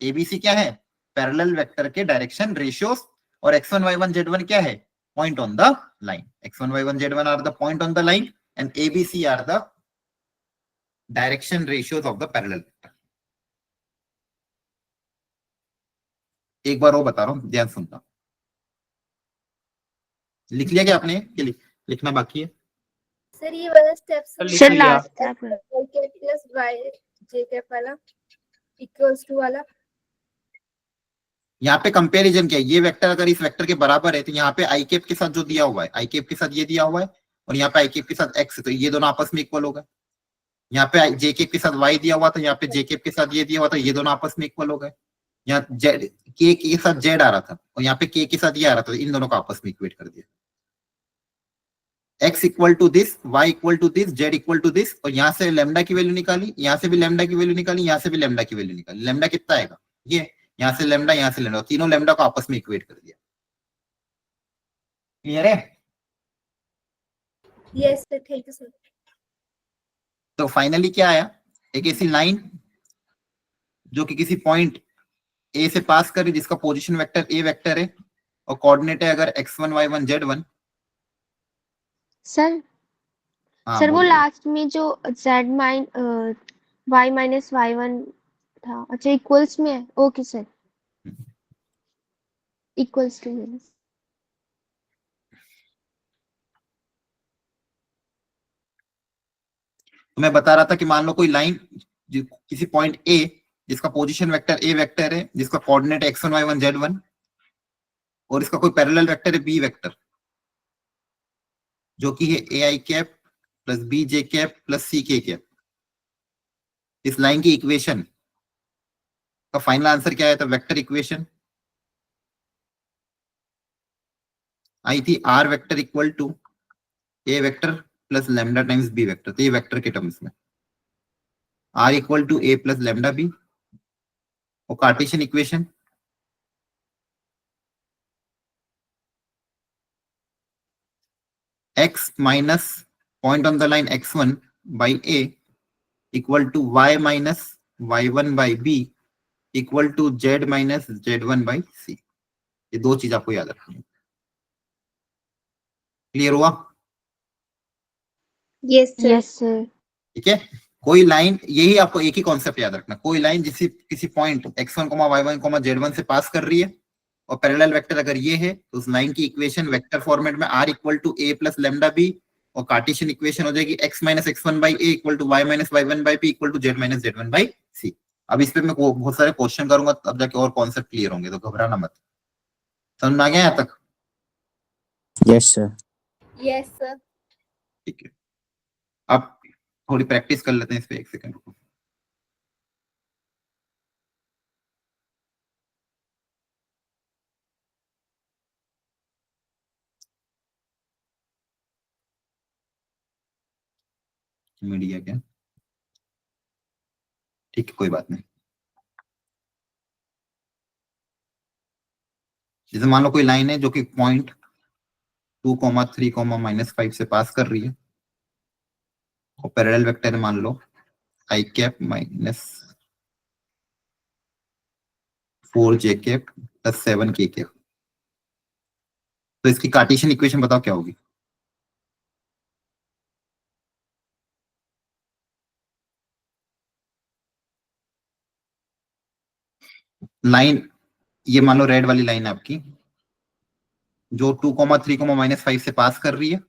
abc क्या है, पैरेलल वेक्टर के डायरेक्शन रेशियोज, और x1 y1 z1 क्या है, point on the line. x1 y1 z1 are the point on the line and abc are the direction ratios of the parallel vector. एक बार वो बता रहा हूँ, ध्यान सुनना। लिख लिया क्या आपने कि लिखना बाकी है? सर ये वाला step sir last step plus y जे कैप वाला इक्वल्स टू वाला। यहाँ पे कंपैरिजन क्या है, ये वेक्टर अगर इस वेक्टर के बराबर है तो यहाँ पे आई कैप के साथ जो दिया हुआ है, आई कैप के साथ ये दिया हुआ है, और यहाँ पे आई कैप के साथ एक्स है, तो ये दोनों आपस में इक्वल होगा। यहाँ पे जे कैप के साथ वाई दिया हुआ था, यहाँ पे जे कैप के साथ ये दिया हुआ था, ये दोनों आपस में इक्वल हो गए। यहाँ जेड के साथ जेड आ रहा था और यहाँ पे के साथ ये आ रहा था, इन दोनों को आपस में इक्वेट कर दिया। x equal to this, y equal to this, z equal to this, और यहाँ से लेमडा की वैल्यू निकाली, यहाँ से भी लेमडा की वैल्यू निकाली, यहाँ से भी लेमडा की वैल्यू निकाली। लेमडा कितना आएगा, ये यहाँ से लेमडा, यहाँ से लेमडा, तीनों लेमडा को आपस में इक्वेट कर दिया। क्लियर है? Yes sir, thank you sir. तो फाइनली क्या आया, एक ऐसी लाइन जो कि किसी पॉइंट ए से पास करे, जिसका पोजीशन वेक्टर ए वेक्टर है और कोऑर्डिनेट है अगर x1 y1 z1। सर हाँ, सर वो बोलिए। लास्ट में जो y माइनस y1 था, अच्छा इक्वल्स में है, ओके सर, इक्वल्स टू। तो मैं बता रहा था कि मान लो कोई लाइन किसी पॉइंट ए जिसका पोजीशन वेक्टर ए वेक्टर है, जिसका कोऑर्डिनेट x1 y1 z1, और इसका कोई पैरेलल वेक्टर है बी वेक्टर, जो कि है a i cap plus b j cap plus c k cap. इस लाइन की इक्वेशन का फाइनल आंसर क्या आया था, वेक्टर इक्वेशन आई थी r vector equal to A vector plus lambda times B vector. तो ये वेक्टर के टर्म्स में r equal to A plus lambda B, और Cartesian equation x minus point on the line x1 by a equal to y minus y1 by b equal to z minus z1 by c। ये दो चीज आपको याद रखनी है। Clear हुआ? Yes sir. Yes sir. ठीक है, कोई लाइन, यही आपको एक ही कॉन्सेप्ट याद रखना, कोई लाइन जिस किसी पॉइंट x1, y1, z1 से पास कर रही है और पैरेलल वेक्टर अगर ये है, तो उस लाइन की इक्वेशन वेक्टर फॉर्मेट में r equal to a plus lambda B, और कार्टेशियन इक्वेशन हो जाएगी x minus x1 by a equal to y minus y1 by b equal to z minus z1 by c। अब इस पे मैं बहुत सारे क्वेश्चन करूंगा, तब जाके और कॉन्सेप्ट क्लियर होंगे, तो घबराना मत। समझ में आ गया यहाँ तक? Yes sir. Yes sir. ठीक है, अब थोड़ी प्रैक्टिस कर लेते हैं इस पे, एक सेकंड रुको। मीडिया क्या, ठीक है, कोई बात नहीं। जैसे मान लो कोई लाइन है जो कि पॉइंट 2,3,-5 से पास कर रही है, और पैरेलल वेक्टर मान लो i cap minus 4j cap plus 7k cap. तो इसकी कार्टेशियन इक्वेशन बताओ क्या होगी? लाइन, ये मान लो रेड वाली लाइन है आपकी, जो 2,3,-5 से पास कर रही है,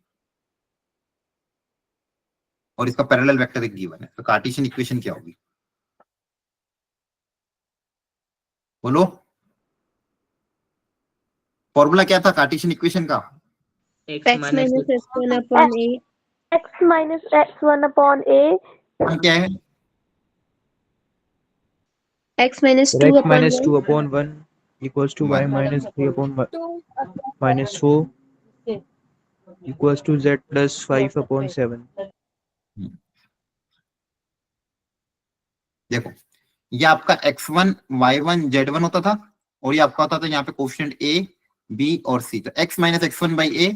और इसका पैरेलल वेक्टर एक गिवन है, तो कार्टेशियन इक्वेशन क्या होगी? बोलो, फॉर्मूला क्या था कार्टेशियन इक्वेशन का? x minus x1 upon a। x minus x1 upon a। हम क्या है? x minus Sir, 2 x upon minus 1 2 upon 1 equals to y minus 3 upon minus 4 equals to z plus 5 upon 7. देखो, ये आपका x1 y1 z1 होता था, और ये आपका होता था यहाँ पे कोफिशिएंट a b और c। तो x minus x1 by a,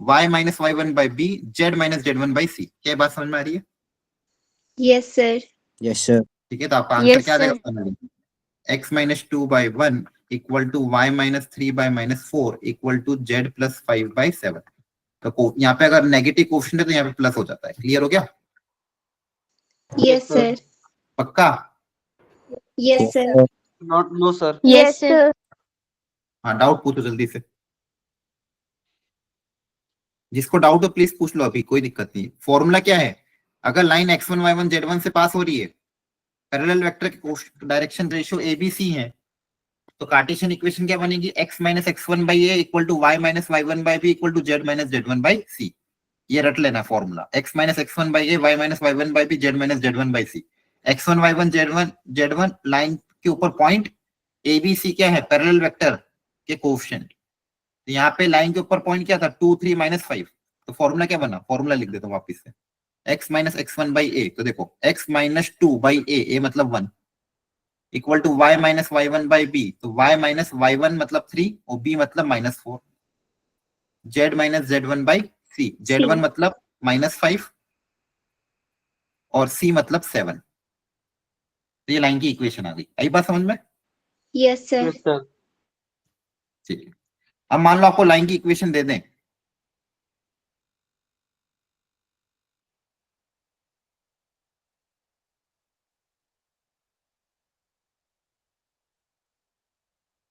y minus y1 by b, z minus z1 by c। क्या बात समझ में आ रही है? Yes sir. Yes sir. ठीक है, तो आपका आंसर Yes, क्या आ sir. जाएगा? x minus 2 by 1 equal to y minus 3 by minus 4 equal to z plus 5 by 7। तो यहाँ पे अगर नेगेटिव कोफिशिएंट है तो यहाँ पे प्लस हो जाता है। क्लियर हो गया? Yes sir. पक्का? Yes sir. Not no sir. Yes, sir. हाँ डाउट पूछो जल्दी से, जिसको डाउट हो प्लीज पूछ लो, अभी कोई दिक्कत नहीं। फॉर्मूला क्या है, अगर लाइन x1 y1 z1 से पास हो रही है, पैरेलल वेक्टर के डायरेक्शन रेशियो ABC है, तो कार्टेशियन इक्वेशन क्या बनेगी, x minus x1 by a equal to y minus y1 by b equal to z minus z1 by c. ये रट लेना formula, x minus x1 by A y minus y1 by B z minus z1 by c. x1 y1 z1 line के ऊपर point, ABC क्या है, parallel vector के coefficient. तो यहाँ पे लाइन के ऊपर पॉइंट क्या था, 2 3 माइनस 5। तो फॉर्मूला क्या बना, फॉर्मूला लिख देता हूँ वापिस से, x माइनस x1 बाई ए, तो देखो x माइनस 2 बाई ए मतलब 1 equal to y minus y1 by B, तो y माइनस y1 मतलब 3 और b मतलब minus 4, z minus z1 by C, z1 मतलब माइनस 5 और c मतलब 7। तो ये लाइन की इक्वेशन आ गई, आई बात समझ में? Yes sir. ठीक है, अब मान लो आपको लाइन की इक्वेशन दे दें,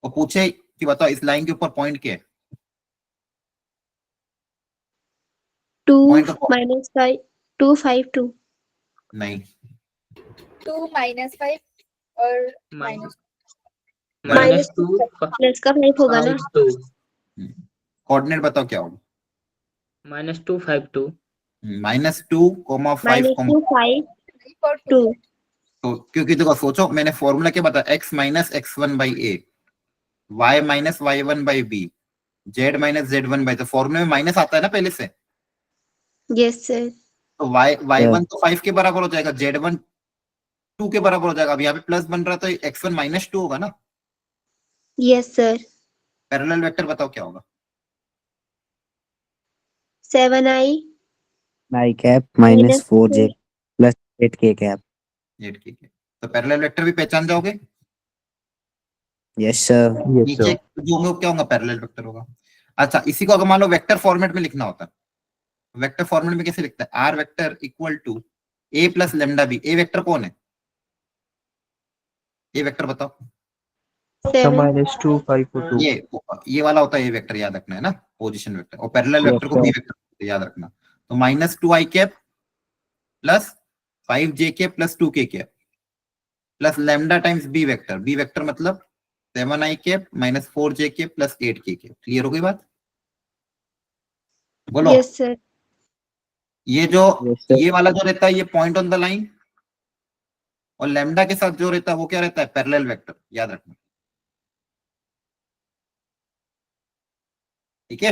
और पूछे कि बताओ इस लाइन के ऊपर पॉइंट क्या है, 2 पॉइंट माइनस 5 2 5 2 नहीं, 2 माइनस 5 और माइनस माइनस 2 प्लस का 5 होगा ना। कोऑर्डिनेट बताओ क्या होगा, -2 5 2 -2, -5, -2 5 और 2 तो क्योंकि देखो सोचो मैंने फॉर्मूला क्या बताया, x minus x1 by A, y minus y1 by B, z minus z1 by, तो फॉर्मूले में माइनस आता है ना पहले से, यस सर। तो y1 तो 5 के बराबर हो जाएगा, z1 2 के बराबर हो जाएगा। अब यहाँ पे प्लस बन रहा है तो x1 माइनस 2 होगा ना। Yes sir. पैरेलल वेक्टर बताओ क्या होगा, 7i I cap minus 4j plus 8k cap. 8 के, तो पैरेलल वेक्टर भी पहचान जाओगे, Yes sir. नीचे जो होंगे वो क्या होगा, पैरेलल वेक्टर होगा। अच्छा इसी को अगर मान लो वेक्टर फॉर्मेट में लिखना होता, वेक्टर फॉर्मेट में कैसे लिखता है, R vector equal to A plus lambda B. A vector कौन है, ए वेक्टर बताओ, -2 5 2 ये वाला होता है ए वेक्टर, याद रखना है ना, पोजीशन वेक्टर, और पैरेलल वेक्टर को बी वेक्टर याद रखना। तो -2i cap plus 5j cap plus 2k cap plus lambda times B vector मतलब 7i cap minus 4j cap plus 8k cap. Clear हो गई बात, बोलो। Yes sir. ये जो Yes sir. ये वाला जो रहता है ये पॉइंट ऑन द लाइन, और लैम्डा के साथ जो रहता है वो क्या रहता है, पैरेलल वेक्टर, याद रखना, ठीक है।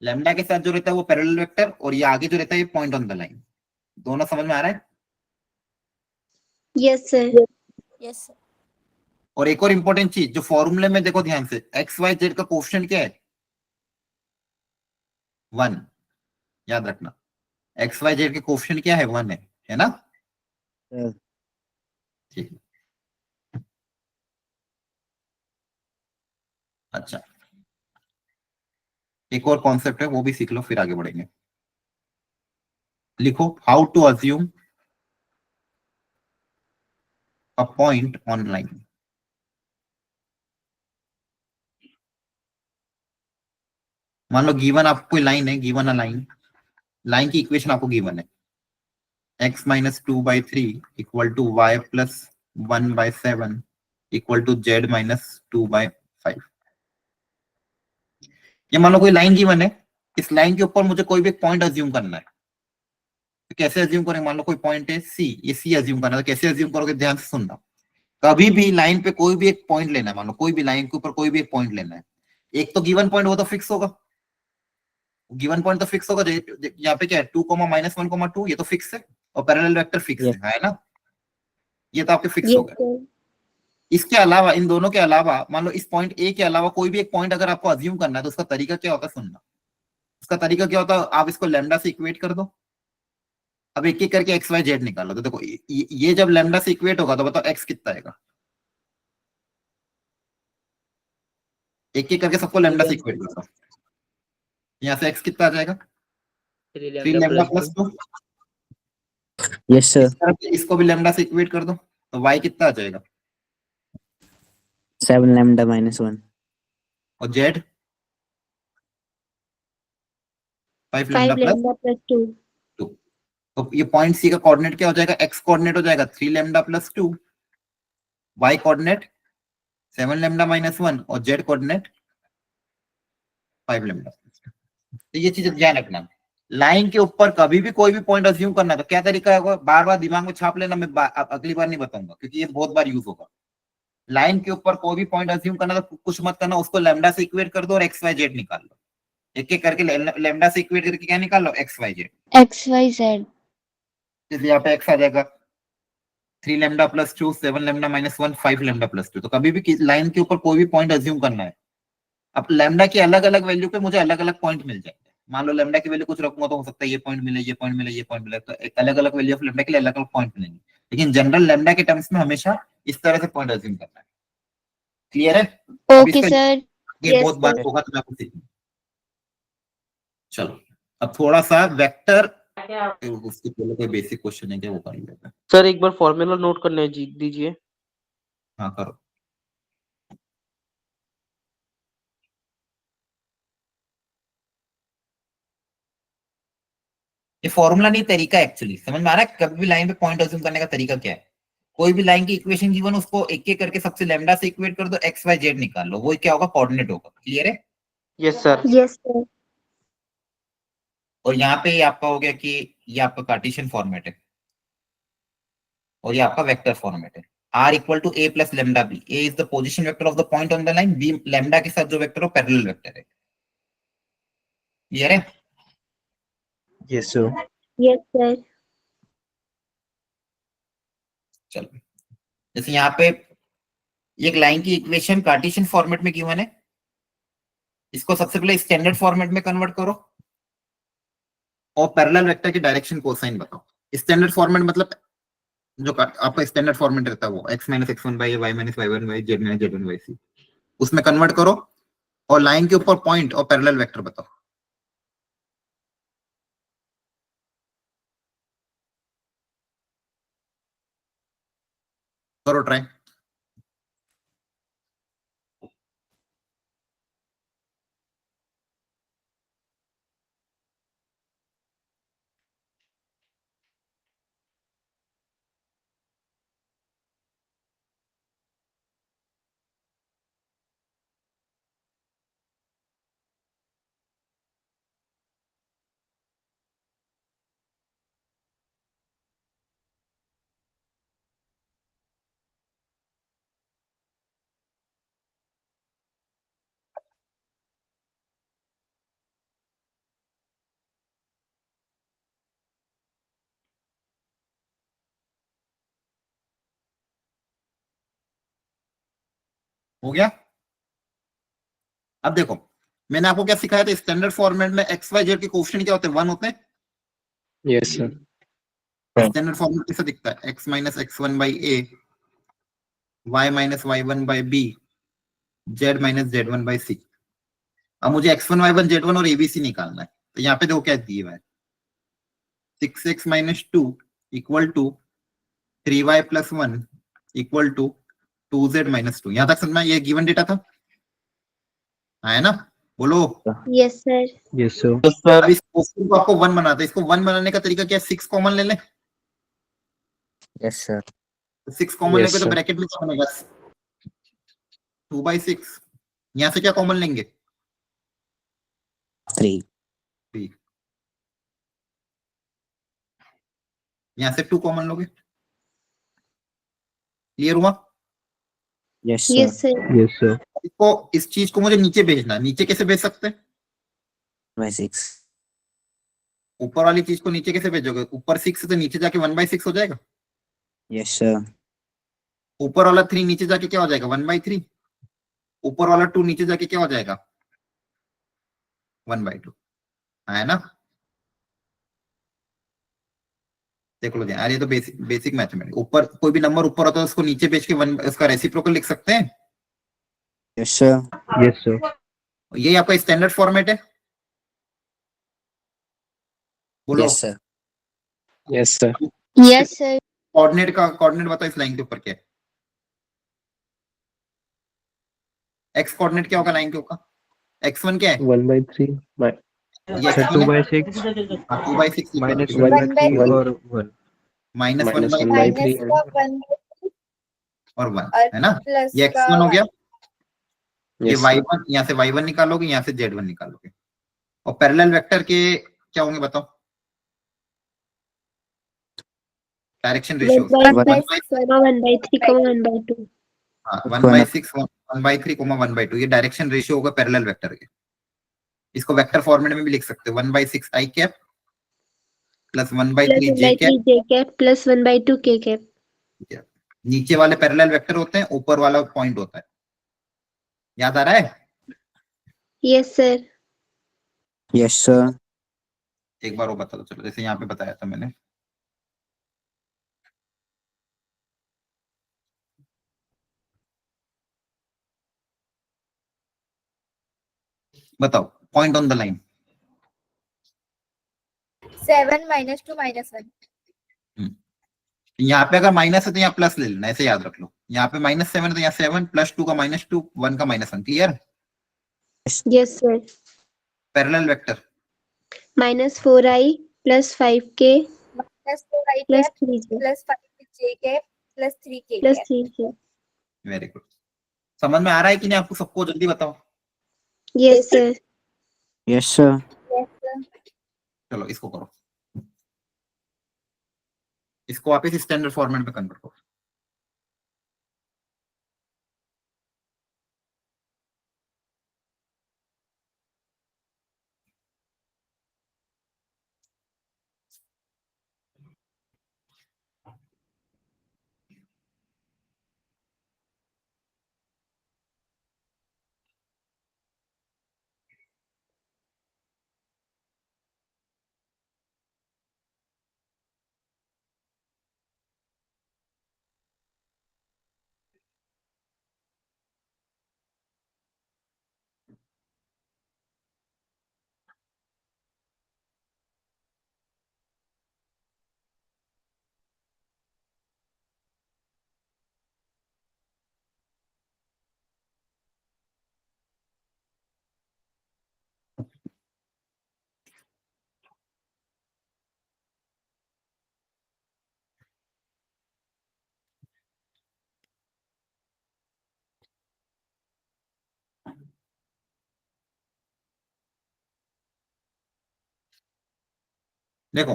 लैम्डा के साथ जो रहता है वो पैरेलल वेक्टर, और ये आगे जो रहता है ये पॉइंट ऑन द लाइन। दोनों समझ में आ रहा है? Yes sir. यस और एक और इंपॉर्टेंट चीज जो फॉर्मूले में देखो ध्यान से, एक्स वाई जेड का कोएफिशिएंट क्या है, 1, याद रखना। एक्स वाई जेड के कोएफिशिएंट क्या है, 1 है ना। Sir. ठीक है, अच्छा एक और कॉन्सेप्ट है वो भी सीख लो फिर आगे बढ़ेंगे। लिखो, how to assume a point on line. मान लो गिवन आपको कोई लाइन है, गिवन अ लाइन, लाइन की इक्वेशन आपको गिवन है, x minus 2/3 equal to y plus 1/7 equal to z minus 2/5। ये मान लो कोई लाइन गिवन है, इस लाइन के ऊपर मुझे कोई भी एक पॉइंट अज्यूम करना है, तो कैसे अज्यूम करेंगे, मान लो कोई पॉइंट है सी, ये सी अज्यूम करना है, तो कैसे अज्यूम करोगे, ध्यान से सुनना। कभी भी लाइन पे कोई भी एक पॉइंट लेना है, मान लो कोई भी लाइन के ऊपर कोई भी एक पॉइंट लेना है, एक तो गिवन पॉइंट वो तो फिक्स होगा, गिवन पॉइंट तो फिक्स होगा। यहाँ पे क्या है, 2, -1, 2, ये तो फिक्स है, और पैरेलल वेक्टर फिक्स है ना, ये तो आपके फिक्स हो यस गए। सर। इसके अलावा, इन दोनों के अलावा, मान लो इस पॉइंट ए के अलावा कोई भी एक पॉइंट अगर आपको अज्यूम करना है, तो उसका तरीका क्या होता है, सुनना। उसका तरीका क्या होता है, आप इसको लैम्डा से इक्वेट कर दो। अब एक एक करके एक्स वाई जेड निकालो, तो देखो ये जब लैम्डा से इक्वेट होगा तो बताओ एक्स कितना आएगा, एक एक करके सबको लैम्डा से इक्वेट कर दो। यहाँ से एक्स कितना आ जाएगा, 3 लैम्डा प्लस 2। Yes sir. इस तरफ इसको भी लैम्डा से इक्वेट कर दो, तो वाई कितना आ जाएगा, 7 lambda minus 1. और Z 5 5 lambda plus lambda plus 2. 2। तो ये पॉइंट सी का कोऑर्डिनेट क्या हो जाएगा, एक्स कोऑर्डिनेट हो जाएगा 3 lambda plus 2, Y coordinate 7 lambda minus 1 और जेड कोऑर्डिनेट 5 लैम्डा। तो ये चीज ध्यान रखना, लाइन के ऊपर कभी भी कोई भी पॉइंट अज्यूम करना तो क्या तरीका होगा, बार बार दिमाग में छाप लेना, मैं अगली बार नहीं बताऊंगा क्योंकि ये बहुत बार यूज होगा। लाइन के ऊपर कोई भी पॉइंट अज्यूम करना तो कुछ मत करना, उसको लैम्डा से इक्वेट कर दो और एक्स वाई जेड निकाल लो, एक एक करके लैम्डा से इक्वेट करके क्या निकाल लो, एक्स वाई जेड। XYZ। जैसे यहाँ पे एक्स आ जाएगा 3 lambda plus 2, 7 lambda minus 1, 5 lambda plus 2। तो कभी भी लाइन के ऊपर कोई भी पॉइंट अज्यूम करना है, अब लैम्डा की अलग अलग वैल्यू पे मुझे अलग अलग पॉइंट मिल जाएंगे। मान लो लैम्डा की वैल्यू कुछ रखूंगा तो हो सकता है ये पॉइंट मिले, ये पॉइंट मिले, ये पॉइंट मिले, तो एक अलग अलग वैल्यू ऑफ लैम्डा के लिए अलग अलग पॉइंट मिलेंगे, लेकिन जनरल लैम्डा के टर्म्स में हमेशा इस तरह से पॉइंट अज्यूम करना है। क्लियर है? अब ओके इसका सर। ये Yes, बहुत बार sir. होगा तो आपको सीखना। चलो अब थोड़ा सा वेक्टर, उसके पहले कोई बेसिक क्वेश्चन है क्या, वो कर लेते हैं। सर एक बार फॉर्मूला नोट करने दीजिए। हाँ करो। ये फॉर्मूला नहीं, तरीका एक्चुअली समझ में आ रहा है, कभी भी लाइन पे पॉइंट अज्यूम करने का तरीका क्या है। कोई भी लाइन की इक्वेशन गिवन, उसको एक एक करके सबसे लैम्डा से इक्वेट कर दो, एक्स वाई जेड निकाल लो, वो क्या होगा, कोऑर्डिनेट होगा। क्लियर है? Yes sir. Yes, sir. और यहाँ पे ये आपका हो गया कि ये आपका कार्टेशियन फॉर्मेट है और ये आपका वेक्टर फॉर्मेट है। R equal to A plus lambda B, A is the position vector of the point on the line, B lambda के साथ जो वेक्टर हो पैरेलल वेक्टर है। क्लियर है? Yes, sir. Yes, sir. चलो जैसे यहाँ पे एक लाइन की इक्वेशन कार्टेशियन फॉर्मेट में गिवन है, इसको सबसे पहले स्टैंडर्ड फॉर्मेट में कन्वर्ट करो और पैरेलल वेक्टर की डायरेक्शन कोसाइन बताओ। स्टैंडर्ड फॉर्मेट मतलब जो आपका स्टैंडर्ड फॉर्मेट रहता है वो x minus x1 by y minus y1 by z minus z1 by c, उसमें कन्वर्ट करो और लाइन के ऊपर पॉइंट और पैरेलल वेक्टर बताओ। करो ट्राई। हो गया? अब देखो मैंने आपको क्या सिखाया था, स्टैंडर्ड फॉर्मेट में एक्स वाई जेड के कोएफिशिएंट क्या होते हैं, 1 होते हैं। Yes, sir. स्टैंडर्ड फॉर्मेट कैसे दिखता है, x minus x1 by A, y minus y1 by B, z minus z1 by c. अब मुझे x1 y1 z1 और abc निकालना है, तो यहाँ पे देखो क्या दिए हुआ है, 6x minus 2 equal to 3y plus 1 equal to 2z minus 2। यहाँ तक समझना, ये गिवन डेटा था, है ना? बोलो। Yes, sir. Yes, sir. अब इस क्वेश्चन को आपको 1 बनाते हैं, इसको 1 बनाने का तरीका क्या है, 6 कॉमन ले लें। Yes, sir. 6 कॉमन Yes, लेंगे तो sir. ब्रैकेट में क्या बनेगा, 2/6। यहाँ से क्या कॉमन लेंगे, 3. 3। यहाँ से 2 कॉमन लोगे। क्लियर हुआ? Yes, sir. Yes, sir. Yes, sir. इसको, इस चीज को मुझे नीचे भेजना है, नीचे कैसे भेज सकते हैं, By 6. ऊपर वाली चीज को नीचे कैसे भेजोगे, ऊपर 6 से तो नीचे जाके 1/6 हो जाएगा। Yes, sir. ऊपर वाला 3 नीचे जाके क्या हो जाएगा, 1/3। ऊपर वाला 2 नीचे जाके क्या हो जाएगा, 1/2, है ना? देख लो यार, ये तो बेसिक बेसिक मैथमेटिक्स। ऊपर कोई भी नंबर ऊपर होता है उसको नीचे भेज के उसका रेसिप्रोकल लिख सकते हैं। Yes, sir. Yes, sir. यही आपका स्टैंडर्ड फॉर्मेट है। बोलो। Yes, sir. Yes, sir. Yes, sir. Coordinate का कोऑर्डिनेट बताओ इस लाइन के ऊपर क्या है, एक्स कोऑर्डिनेट क्या होगा लाइन के ऊपर? x1 क्या है? 1/3 ये अच्छा x1 है? 2/6 हाँ, 2/6 इक्वल माइनस टू 1/3 1/3 और 1 माइनस 1/3 माइनस का 1/3 और 1 और है ना? प्लस ये का x1 हो गया। 1। ये y1, यहाँ से y1 निकालोगे, यहाँ से z1 निकालोगे। और पैरेलल वेक्टर के क्या होंगे बताओ? डायरेक्शन रेशियो 1/6 1/3 1/2 हाँ 1/6 1/3 1/2 ये डायरेक्शन रेशियो होगा पैरेलल वेक्टर के। इसको वेक्टर फॉर्मेट में भी लिख सकते हो 1/6 i cap plus 1/3 j cap. j cap plus 1/2 k cap. नीचे वाले पैरेलल वेक्टर होते हैं, ऊपर वाला पॉइंट होता है। याद आ रहा है? Yes sir. Yes sir. एक बार वो बता दो, चलो जैसे यहाँ पे बताया था मैंने। बताओ पॉइंट ऑन द लाइन। 7 -2 -1। यहाँ पे अगर माइनस है तो यहाँ प्लस ले लेना, ऐसे याद रख लो। यहाँ पे -7 है तो यहाँ 7 +2 का -2 1 का -1। Clear? Yes sir. Parallel vector -4i plus 5k -4i plus cap 3k plus 5j cap plus 3k plus cap. 3k। Very good. समझ में आ रहा है कि नहीं आपको सबको? जल्दी बताओ। Yes sir. Yes sir. Yes, sir. चलो इसको करो, इसको वापस स्टैंडर्ड फॉर्मेट में कन्वर्ट करो। देखो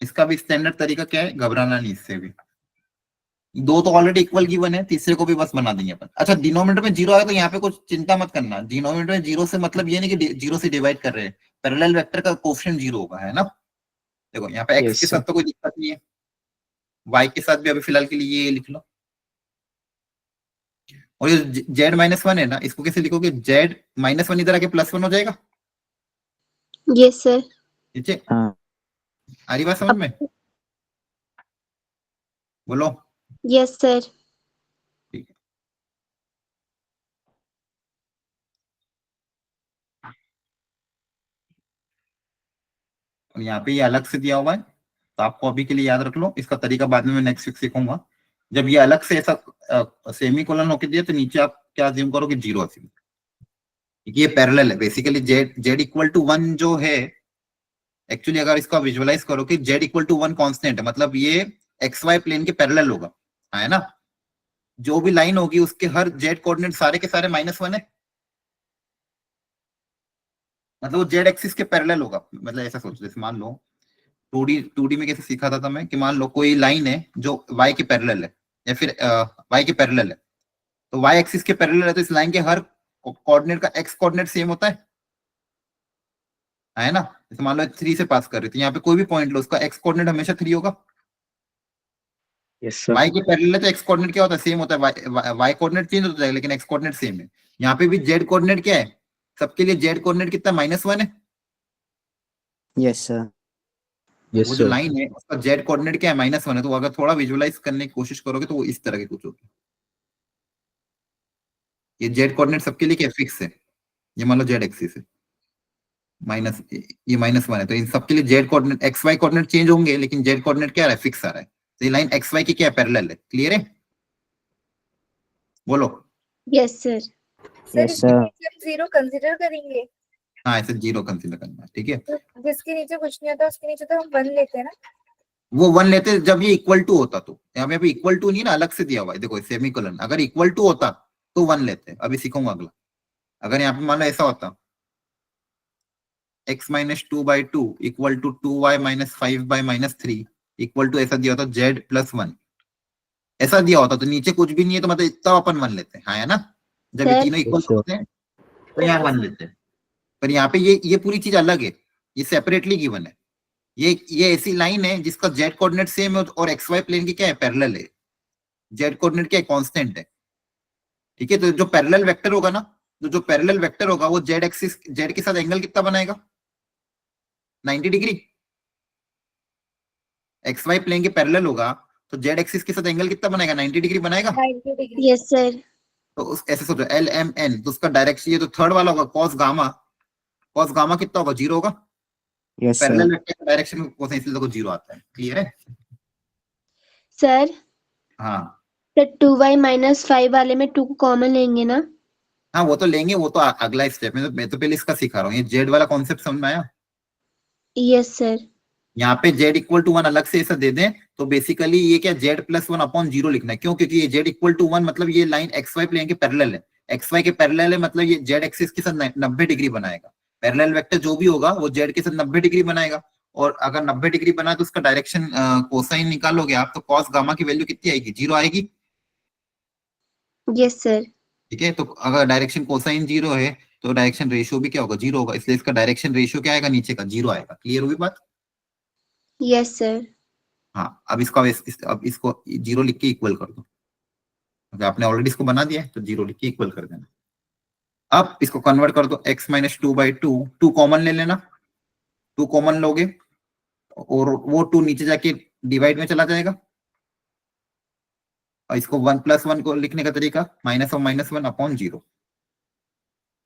इसका भी स्टैंडर्ड तरीका क्या है, घबराना नहीं इससे भी। दो तो ऑलरेडी इक्वल गिवन है, तीसरे को भी बस बना देंगे अपन। अच्छा डिनोमिनेटर में 0 आया तो यहाँ पे कुछ चिंता मत करना। डिनोमिनेटर में 0 से मतलब ये नहीं कि 0 से डिवाइड कर रहे हैं, पैरेलल वेक्टर का कोफिशिएंट 0 होगा, है ना? देखो यहाँ पे x Yes, के sir. साथ तो कोई दिक्कत नहीं है, y के साथ भी अभी फिलहाल के लिए ये लिख लो। और ये z -1 है ना, इसको कैसे लिखोगे? z -1 इधर आके +1 हो जाएगा। Yes sir. ठीक है, हाँ आ रही बात समझ में? बोलो। Yes sir. ठीक है, और यहाँ पे ये अलग से दिया हुआ है तो आपको अभी के लिए याद रख लो। इसका तरीका बाद में मैं नेक्स्ट वीक सीखूंगा। जब ये अलग से ऐसा सेमीकोलन होके दिया तो नीचे आप क्या अज्यूम करोगे? 0 अज्यूम। ये पैरेलल है बेसिकली। z = 1 जो है, एक्चुअली अगर इसको विजुअलाइज करो कि z = 1 कांस्टेंट है, मतलब ये xy प्लेन के पैरेलल होगा, है ना? जो भी लाइन होगी उसके हर z कोऑर्डिनेट सारे के सारे -1 है, मतलब वो z एक्सिस के पैरेलल होगा। मतलब ऐसा सोचो, जैसे मान लो 2D में कैसे सीखा था मैं कि मान लो कोई लाइन है जो y के पैरेलल है या फिर y के पैरेलल है, तो y एक्सिस के पैरेलल है तो इस लाइन के हर कोऑर्डिनेट का x कोऑर्डिनेट सेम होता है ना? जैसे मान लो 3 से पास कर रहे थे, यहाँ पे कोई भी पॉइंट लो, उसका x कोऑर्डिनेट हमेशा 3 होगा। Yes, sir. y के पैरेलल है तो x कोऑर्डिनेट क्या होता है? सेम होता है। y कोऑर्डिनेट चेंज होता है लेकिन x कोऑर्डिनेट सेम है। यहाँ पे भी z कोऑर्डिनेट क्या है? सबके लिए z कोऑर्डिनेट कितना? -1 है। Yes sir. Yes, वो जो sir. लाइन है उसका z कोऑर्डिनेट क्या है? -1 है। तो अगर थोड़ा विजुअलाइज करने की कोशिश करोगे तो वो इस तरह की कुछ होगी। ये z कोऑर्डिनेट सबके लिए क्या फिक्स है? ये मान लो z एक्सिस है, माइनस ये -1 है, तो इन सबके लिए z coordinate xy coordinate change होंगे लेकिन z कोऑर्डिनेट क्या आ रहा है? फिक्स आ रहा है। तो ये लाइन xy की क्या है? पैरेलल है। क्लियर है? बोलो। Yes sir. सर Yes, इसके sir. नीचे हम जीरो कंसीडर करेंगे, हाँ, ऐसे जीरो कंसीडर करना है, ठीक है। तो जिसके नीचे कुछ नहीं होता उसके नीचे तो हम 1 लेते हैं ना। वो 1 लेते जब ये इक्वल टू होता, तो यहाँ पे अभी इक्वल टू नहीं ना, अलग से दिया हुआ है, देखो सेमीकोलन, अगर इक्वल टू होता तो 1 लेते हैं, अभी सीखूंगा अगला। अगर यहाँ पे मान लो ऐसा होता x minus 2/2 equal to 2y minus 5/-3 equal to ऐसा दिया होता z प्लस 1, ऐसा दिया होता तो नीचे कुछ भी नहीं है तो मतलब इतना अपन 1 लेते हैं, हाँ है ना। जब ये सर तीनों इक्वल Yes, sir. होते हैं तो यहाँ 1 लेते हैं, पर यहाँ पे ये पूरी चीज अलग है, ये सेपरेटली गिवन है। ये ऐसी लाइन है जिसका जेड कोऑर्डिनेट सेम है और एक्स वाई प्लेन की क्या है, पैरेलल है। जेड कोऑर्डिनेट क्या है, कांस्टेंट है, ठीक है। तो जो पैरेलल वेक्टर होगा ना, तो जो पैरेलल वेक्टर होगा वो जेड एक्सिस, जेड के साथ एंगल कितना बनाएगा, 90 डिग्री। एक्स वाई प्लेन के पैरेलल होगा तो जेड एक्सिस के साथ एंगल कितना बनाएगा, 90 डिग्री बनाएगा। 90 डिग्री। Yes sir. तो ऐसे सोचो एल एम एन, तो उसका डायरेक्शन ये तो थर्ड वाला होगा कॉस गामा, कॉस गामा कितना होगा, 0 होगा। Yes, sir. पैरेलल वेक्टर का डायरेक्शन कोसाइन, इसलिए देखो 0 आता है, क्लियर है। सर हाँ तो 2y माइनस 5 वाले में 2 को कॉमन लेंगे ना। हाँ, वो तो लेंगे, वो तो अगला स्टेप में, तो मैं तो पहले इसका सिखा रहा हूँ, ये जेड वाला कॉन्सेप्ट समझ में आया। Yes sir. यहाँ पे z इक्वल टू 1 अलग से ऐसा दे दें तो बेसिकली ये क्या z प्लस 1/0 लिखना है, क्यों, क्योंकि ये z इक्वल टू 1 मतलब ये लाइन एक्स वाई प्लेन के पैरेलल है, एक्स वाई के पैरेलल है मतलब ये z एक्सिस के साथ 90 डिग्री बनाएगा। पैरेलल वेक्टर जो भी होगा वो z के साथ 90 डिग्री बनाएगा, और अगर 90 डिग्री बना तो उसका डायरेक्शन कोसाइन निकालोगे आप तो कॉस गामा की वैल्यू कितनी आएगी, 0 आएगी, यस सर। ठीक है। तो अगर डायरेक्शन कोसाइन 0 है तो डायरेक्शन रेशियो भी क्या होगा, 0 होगा, इसलिए इसका डायरेक्शन रेशियो क्या आएगा, नीचे का 0 आएगा। क्लियर हुई बात। Yes sir. हाँ, अब अब इसको 0 लिख के इक्वल कर दो, अगर आपने ऑलरेडी इसको बना दिया है तो 0 लिख के इक्वल कर देना। अब इसको कन्वर्ट कर दो, x माइनस 2/2, 2 कॉमन ले लेना, 2 कॉमन लोगे और वो 2 नीचे जाके डिवाइड में चला जाएगा, और इसको 1 प्लस 1 को लिखने का तरीका -1/0।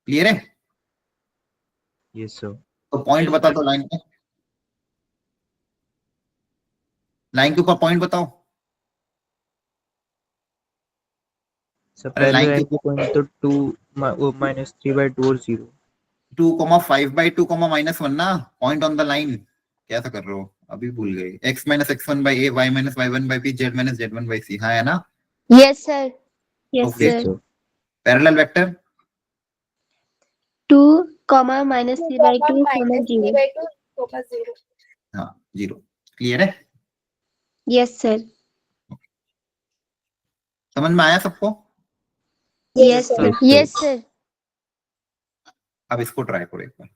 क्लियर है। Yes, sir. तो पॉइंट बता दो लाइन पे, लाइन के ऊपर पॉइंट बताओ। सर अरे पहले लाइन लाइन के के पॉइंट तो 2 माइनस 3/2 और 0। 2,5/2, -1 ना, पॉइंट ऑन द लाइन, क्या ऐसा कर रहे हो, अभी भूल गए। x minus x1/a, y minus y1/b, z minus z1/c, हाँ है ना। Yes sir. Yes Okay. Sir. sir. Parallel vector 2 comma minus 3/2 comma 0। 0। हाँ 0। क्लियर है, यस सर। समझ में आया सबको। Yes sir. Sir. Yes, sir. Yes sir. अब इसको ट्राई करो एक बार।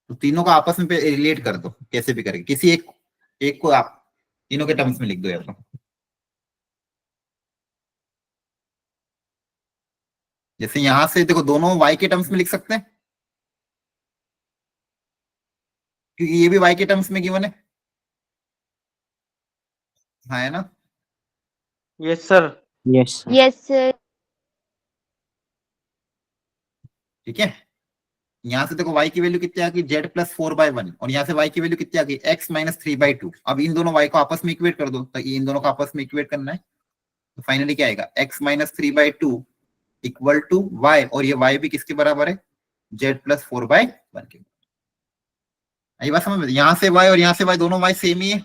तो तीनों को आपस में रिलेट कर दो, कैसे भी करके, किसी एक को आप तीनों के टर्म्स में लिख दो या तो। जैसे यहां से देखो दोनों y के टर्म्स में लिख सकते हैं, क्योंकि ये भी y के टर्म्स में गिवन है, हाँ है ना। Yes sir. Yes, sir. Yes sir. ठीक है, यहाँ से देखो y की वैल्यू कितनी आ गई, z प्लस 4/1, और यहाँ से y की वैल्यू कितनी आ गई, x माइनस 3/2। अब इन दोनों y को आपस में इक्वेट कर दो, तो इन दोनों को आपस में इक्वेट करना है, तो फाइनली क्या आएगा, x minus 3/2 equal to y, और ये y भी किसके बराबर है, z प्लस 4/1 के। ये बात समझ में, यहाँ से y और यहाँ से y दोनों y सेम ही है।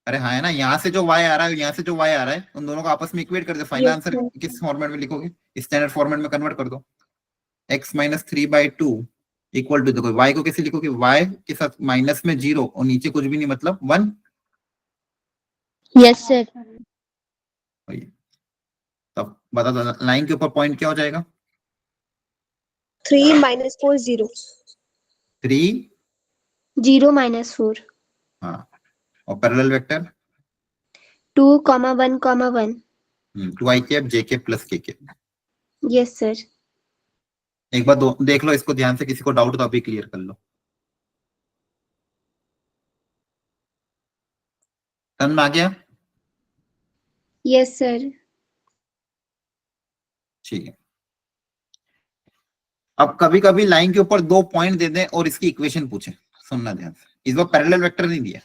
अरे हाँ है ना, यहाँ से जो y आ रहा है, यहाँ से जो y आ रहा है, उन दोनों को आपस में इक्वेट कर दो, फाइनल Yes, आंसर sir. किस फॉर्मेट में लिखोगे, स्टैंडर्ड फॉर्मेट में कन्वर्ट कर दो। x माइनस 3/2 इक्वल टू, देखो y को कैसे लिखोगे, y के साथ माइनस में 0 और नीचे कुछ भी नहीं मतलब 1। Yes sir. तब बता दो लाइन के ऊपर पॉइंट क्या हो जाएगा, 3 माइनस 4 0। 3, 0 माइनस 4। हाँ, और parallel vector 2 comma 1 comma 1। 2i cap j cap plus k cap. Yes sir. एक बार देख लो इसको ध्यान से, किसी को डाउट तो अभी क्लियर कर लो। समझ में आ गया, यस सर। ठीक है। अब कभी कभी लाइन के ऊपर 2 पॉइंट दे दें और इसकी इक्वेशन पूछे, सुनना ध्यान से, इस बार पैरेलल वेक्टर नहीं दिया,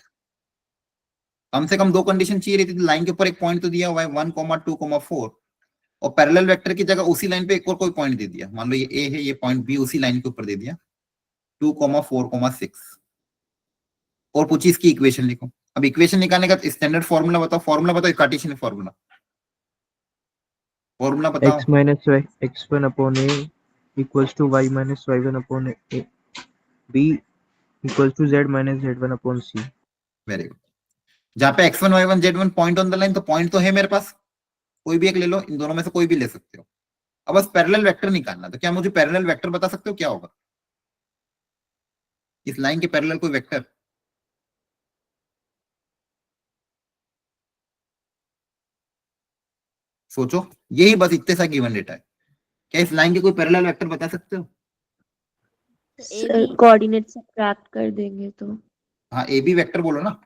कम से कम 2 कंडीशन चाहिए रहती थी। लाइन के ऊपर एक पॉइंट तो दिया हुआ है 1,2,4 और पैरेलल वेक्टर की जगह उसी लाइन पे एक और कोई पॉइंट दे दिया, मान लो ये ए है, ये पॉइंट बी उसी लाइन के ऊपर दे दिया 2,4,6 और पूछी इसकी इक्वेशन लिखो। अब इक्वेशन निकालने का स्टैंडर्ड फॉर्मूला बताओ, कार्टेशियन फॉर्मूला, फॉर्मूला बताओ। x minus y x1 upon a equals to y minus y1 upon a b equals to z minus z1 upon c। Very good. जहां पे x1 y1 z1 point on the line, तो point तो है मेरे पास, कोई भी एक ले लो, इन दोनों में से कोई भी ले सकते हो। अब बस पैरेलल वेक्टर निकालना, तो क्या मुझे पैरेलल वेक्टर बता सकते हो क्या होगा इस लाइन के पैरेलल कोई वेक्टर? सोचो, यही बस इतने सा गिवन डेटा है, क्या इस लाइन के कोई पैरेलल वेक्टर बता सकते हो? सर कोऑर्डिनेट सब्ट्रैक्ट कर देंगे तो। हाँ, ए बी वेक्टर बोलो ना,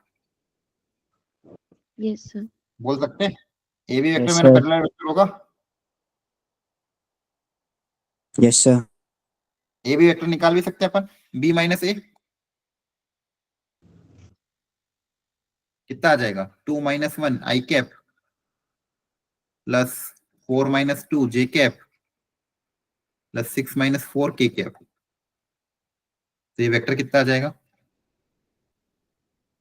यस सर। बोल सकते हैं ए बी वेक्टर Yes, मेरा sir. पैरेलल वेक्टर होगा। Yes, sir. A B vector निकाल भी सकते हैं अपन, बी माइनस ए कितना आ जाएगा 2 - 1 आई cap plus 4 - 2 j cap plus 6 - 4 के कैप। तो ये वेक्टर कितना आ जाएगा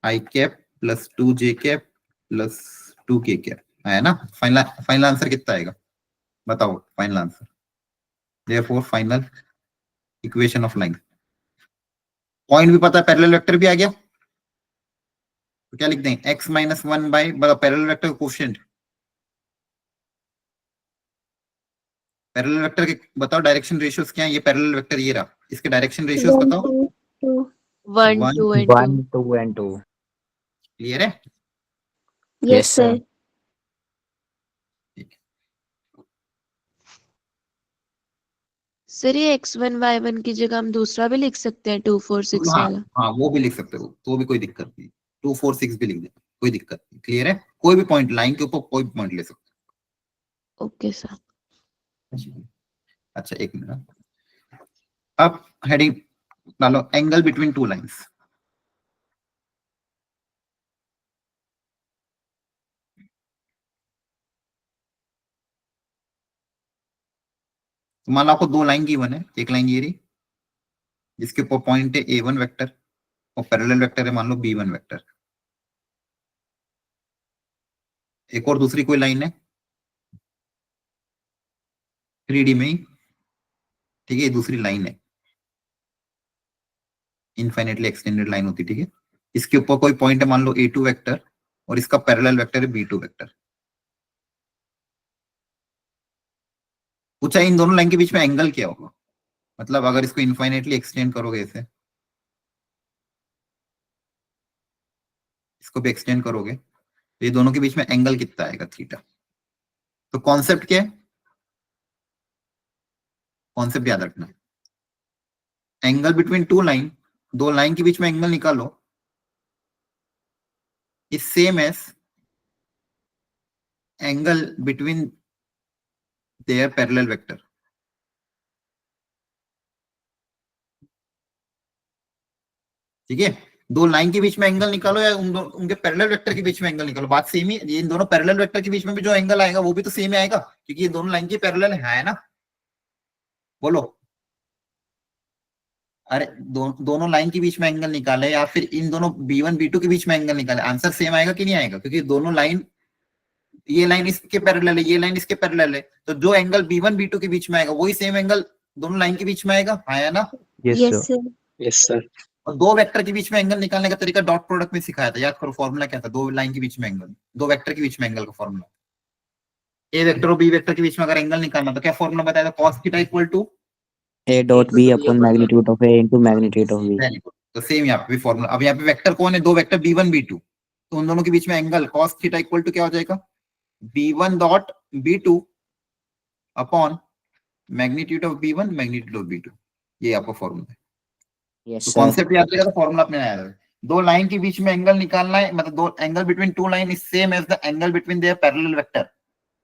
i cap plus 2 j cap plus 2 k cap, है ना। फाइनल आंसर कितना आएगा बताओ, final answer, therefore final equation of line. Point भी पता है, पैरेलल वेक्टर भी आ गया, तो क्या लिख दें x - 1 बाय पैरेलल वेक्टर का कोफिशिएंट, पैरेलल वेक्टर के बताओ डायरेक्शन रेशियोज क्या है। ये पैरेलल वेक्टर ये रहा, इसके डायरेक्शन रेशियोज 1 बताओ। 2 1 One, 2 and 2। 1 2 and 2। क्लियर है? Yes sir. ठीक है। सर ये x1 y1 की जगह हम दूसरा भी लिख सकते हैं 2 4 6 हाँ वाला। हाँ, वो भी लिख सकते हो, तो भी कोई दिक्कत नहीं, 2 4 6 भी लिख दे, कोई दिक्कत नहीं। क्लियर है? कोई भी पॉइंट लाइन के ऊपर कोई भी पॉइंट ले सकते ओके सर। हो। अच्छा एक मिनट, अब हेडिंग डालो एंगल बिटवीन टू लाइंस। तो मान लो आपको 2 लाइन गिवन है, एक लाइन ये रही जिसके ऊपर पॉइंट है a1 वेक्टर और पैरेलल वेक्टर है मान लो b1 वेक्टर। एक और दूसरी कोई लाइन है 3D में ही, ठीक है, ये दूसरी लाइन है, इनफाइनेटली एक्सटेंडेड लाइन होती, ठीक है। इसके ऊपर कोई पॉइंट है मान लो a2 वेक्टर और इसका पैरेलल वेक्टर है b2 वेक्टर। पूछा इन दोनों लाइन के बीच में एंगल क्या होगा, मतलब अगर इसको इनफाइनेटली एक्सटेंड करोगे ऐसे, इसको भी एक्सटेंड करोगे तो ये दोनों के बीच में एंगल कितना आएगा थीटा। तो कॉन्सेप्ट क्या है, कॉन्सेप्ट याद रखना, एंगल बिटवीन टू लाइन, दो लाइन के बीच में एंगल निकालो, is same as angle between their parallel vector. ठीक है, दो लाइन के बीच में एंगल निकालो या उनके पैरेलल वेक्टर के बीच में एंगल निकालो, बात सेम ही है। इन दोनों पैरेलल वेक्टर के बीच में भी जो एंगल आएगा वो भी तो सेम ही आएगा, क्योंकि ये दोनों लाइन के पैरेलल है ना। बोलो, अरे दोनों लाइन के बीच में एंगल निकाले या फिर इन दोनों b1 b2 के बीच में एंगल निकाले, आंसर सेम आएगा कि नहीं आएगा, क्योंकि दोनों लाइन, ये लाइन इसके पैरेलल है, ये लाइन इसके पैरेलल है, तो जो एंगल b1 b2 के बीच में आएगा वही सेम एंगल दोनों लाइन के बीच में आएगा, है ना। Yes yes sir. Sir. Yes sir. और दो वेक्टर के बीच में एंगल निकालने का तरीका डॉट प्रोडक्ट में सिखाया था, याद करो फॉर्मूला क्या था, दो लाइन के बीच में एंगल, दो वेक्टर के बीच में एंगल का फॉर्मूला। ए वेक्टर और बी वेक्टर के बीच में अगर एंगल निकालना तो क्या फॉर्मूला बताया था, cos theta equal to A dot B upon magnitude of A into magnitude of B। तो सेम यहाँ पे भी फॉर्मूला। अब यहाँ पे वेक्टर कौन है, दो वेक्टर b1 b2, तो उन दोनों के बीच में angle cos theta equal to क्या हो जाएगा b1 dot b2 upon magnitude of b1 magnitude of b2, ये आपका फॉर्मूला है। Yes तो sir। कॉन्सेप्ट याद रहेगा, तो फॉर्मूला अपने आया है। दो लाइन के बीच में एंगल निकालना है, मतलब दो angle between two line is same as the angle between their parallel vector.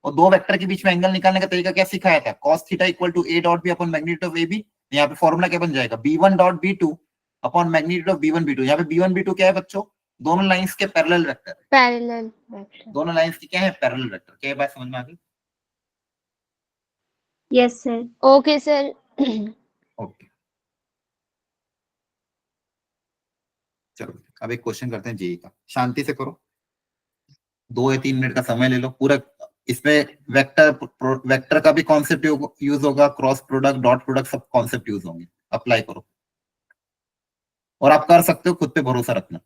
और दो वेक्टर के बीच में एंगल निकालने का तरीका क्या सिखाया था, cos theta equal to a dot b upon magnitude of ab यहाँ पे फॉर्मूला क्या बन जाएगा, b1 dot b2 upon magnitude of b1 b2। यहाँ पे b1 b2 क्या है बच्चों, दोनों लाइंस के पैरेलल वेक्टर, पैरेलल वेक्टर। दोनों लाइंस की क्या है, पैरेलल वेक्टर। क्या ये बात समझ में आ गई? Yes sir. Okay sir. Okay चलो अब एक क्वेश्चन करते हैं जेई का, शांति से करो, 2 या 3 मिनट का समय ले लो पूरा। इसमें वेक्टर का भी कॉन्सेप्ट यूज होगा, क्रॉस प्रोडक्ट, डॉट प्रोडक्ट, सब कॉन्सेप्ट यूज होंगे। अप्लाई करो और आप कर सकते हो, खुद पे भरोसा रखना।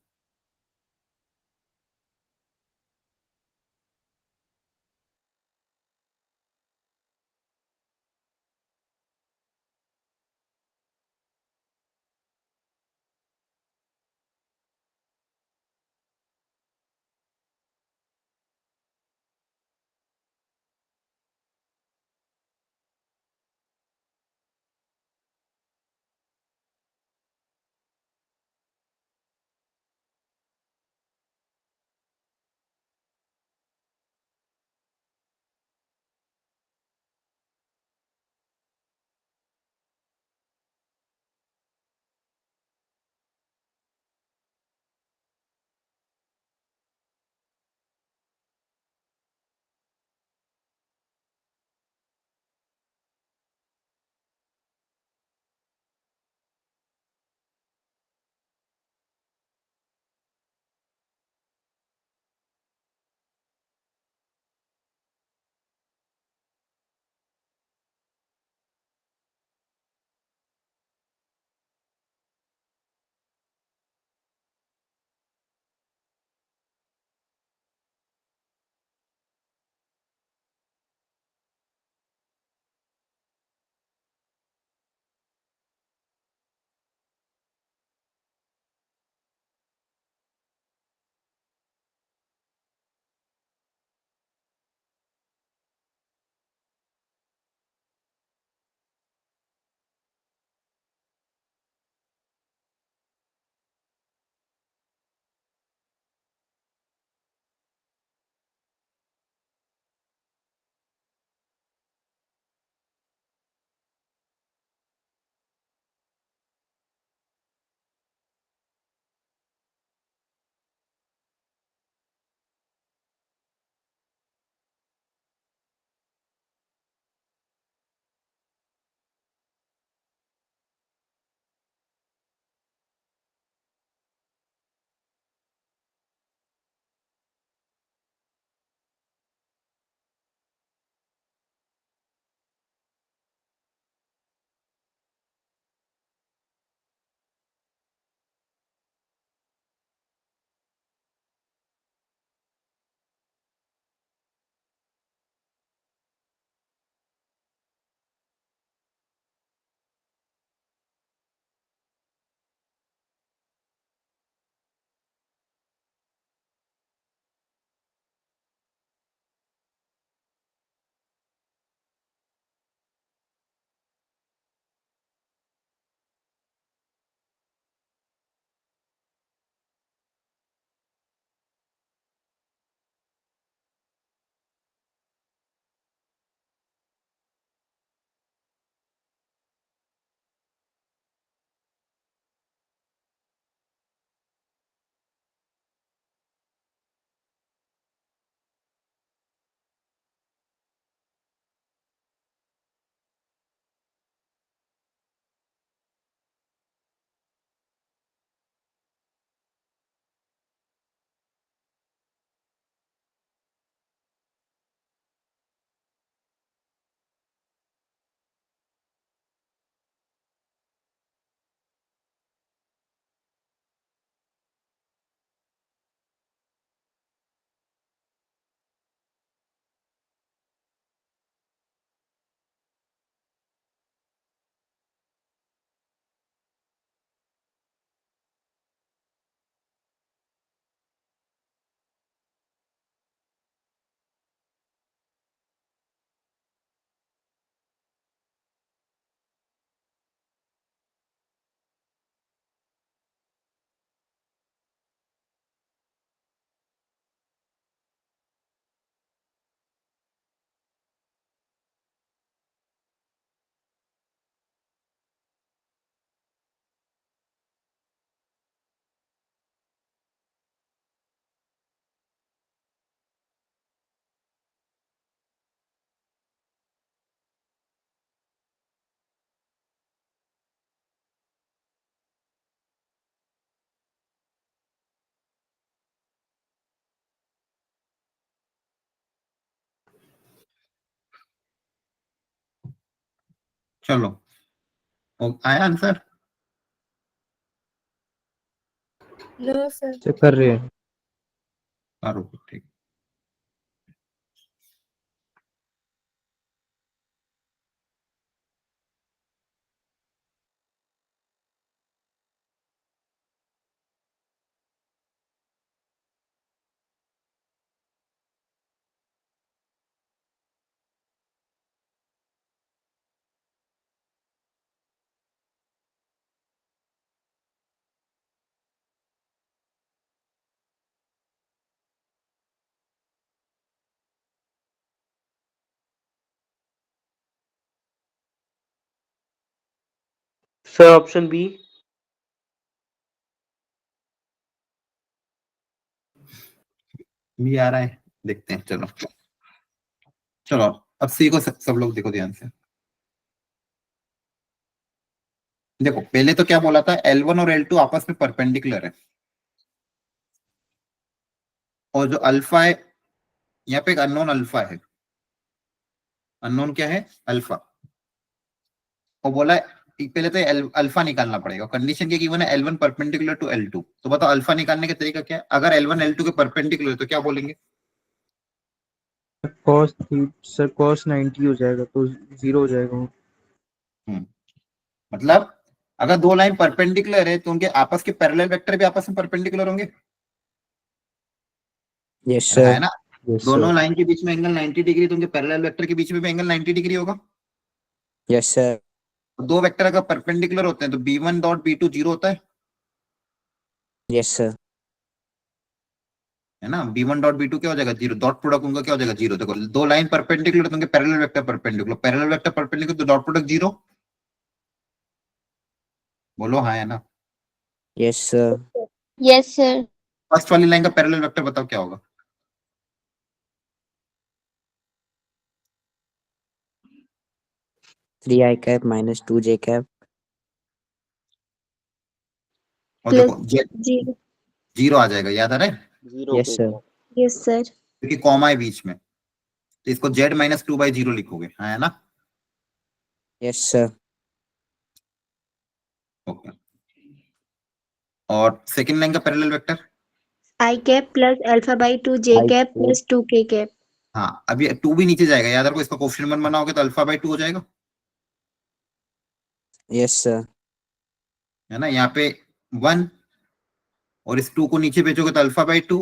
चलो आया आंसर? No sir. चेक कर रहे हैं। ठीक। Sir option B. भी आ रहा है, देखते हैं। चलो चलो अब सी को सब लोग देखो ध्यान से। देखो पहले तो क्या बोला था, L1 और L2 आपस में परपेंडिकुलर है, और जो अल्फा है यहाँ पे एक अननोन अल्फा है। अननोन क्या है? अल्फा। और बोला है पहले तो अल्फा निकालना पड़ेगा। कंडीशन क्या गिवन है? L1 perpendicular to L2। तो बताओ अल्फा निकालने का तरीका क्या है? अगर L1 L2 के परपेंडिकुलर है तो क्या बोलेंगे? कॉस सर कॉस 90 हो जाएगा तो 0 हो जाएगा वो। मतलब अगर दो लाइन परपेंडिकुलर है तो उनके आपस के पैरेलल वेक्टर भी आपस में परपेंडिकुलर होंगे। यस है सर। ना? यस दोनों सर। लाइन के बीच में एंगल 90 डिग्री, तो उनके पैरेलल वेक्टर के बीच में भी एंगल 90 डिग्री होगा। Yes sir. दो वेक्टर अगर परपेंडिकुलर होते हैं तो b1 डॉट b2 जीरो होता यस सर। है ना? b1 डॉट b2 क्या हो जाएगा? जीरो। डॉट प्रोडक्ट उनका क्या हो जाएगा? जीरो। देखो दो लाइन परपेंडिकुलर तो उनके parallel vector perpendicular, parallel vector perpendicular तो डॉट प्रोडक्ट जीरो। बोलो हाँ है ना? Yes sir. Yes sir. First वाली लाइन का पैरेलल वेक्टर बताओ क्या होगा? Three I cap minus two J cap. और प्लस देखो जेड जीरो। जीरो आ जाएगा, याद आ रहा है? Yes sir. Yes sir. क्योंकि कॉमा है बीच में, तो इसको Z minus two by zero लिखोगे। हाँ है ना? Yes sir. ओके। और सेकंड लाइन का parallel vector? I cap plus alpha by two J I cap cap. Plus two के कैप। हाँ अभी टू भी नीचे जाएगा, याद रखो। इसका कोफिशिएंट वन बनाओगे तो अल्फा बाई टू हो जाएगा। Yes sir. है ना? यहाँ पे वन, और इस टू को नीचे भेजोगे तो अल्फा बाई टू,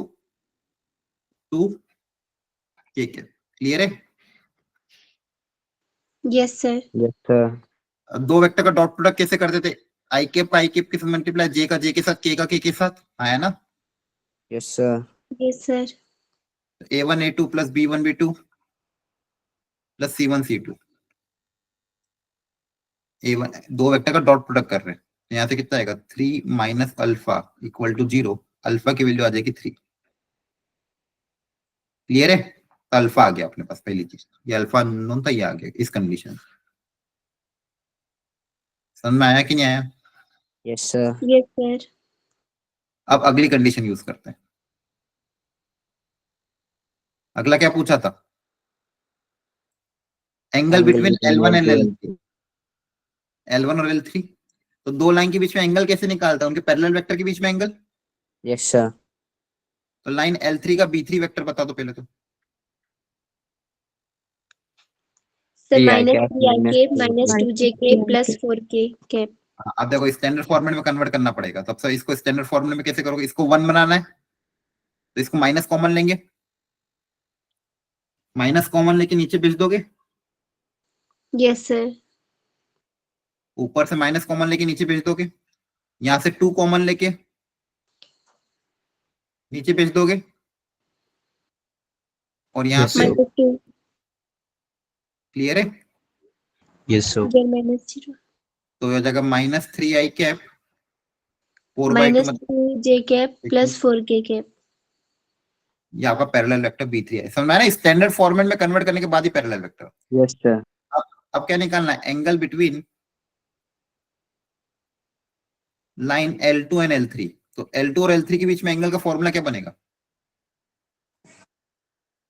टू। ठीक है, क्लियर है? Yes sir. Yes sir. अब दो वेक्टर का डॉट प्रोडक्ट कैसे करते थे? आई कैप के साथ मल्टीप्लाई, जे का जे के साथ, के के साथ। आया ना? Yes sir. Yes sir. a1 a2 plus b1 b2 plus c1 c2। a1 दो वेक्टर का डॉट प्रोडक्ट कर रहे हैं, तो यहाँ से कितना आएगा? 3 minus alpha equal to zero. Alpha की वैल्यू आ जाएगी 3। क्लियर है? तो अल्फा आ गया अपने पास। पहली चीज ये अल्फा नोन था, ये आ गया इस कंडीशन। समझ में आया कि नहीं आया? Yes sir. Yes sir. अब अगली कंडीशन यूज करते हैं। अगला क्या पूछा था? Angle angle between between L1 L and two L L3। L1 और L3, तो दो लाइन के बीच में एंगल कैसे निकालता है? उनके पैरेलल वेक्टर के बीच में एंगल। Yes sir. तो लाइन L3 का B3 वेक्टर बता दो पहले तो। Sir three I minus cap three I minus cap four minus J. Two J cap plus four K cap. हाँ, अब देखो स्टैंडर्ड फॉर्मेट में कन्वर्ट करना पड़ेगा। सबसे इसको स्टैंडर्ड फॉर्मेट में कैसे करोगे? इसको वन बनाना है तो इसको माइनस कॉमन लेंगे, माइनस कॉमन लेके नीचे भेज दोगे। Yes sir. ऊपर से माइनस कॉमन लेके नीचे भेज दोगे। यहां से टू कॉमन लेके नीचे भेज दोगे, और यहाँ यस पे सर। माइनस टू क्लियर है? Yes sir. Z minus zero तो हो जाएगा minus three I cap 4/2, minus मतलब two J cap plus four K cap. ये आपका पैरेलल वेक्टर B3 है। समझ में आया ना? स्टैंडर्ड फॉर्मेट में कन्वर्ट करने के बाद ही पैरेलल वेक्टर। Yes sir. अब क्या निकालना है? Angle between line L2 and L3। तो L2 और L3 के बीच में एंगल का फॉर्मूला क्या बनेगा?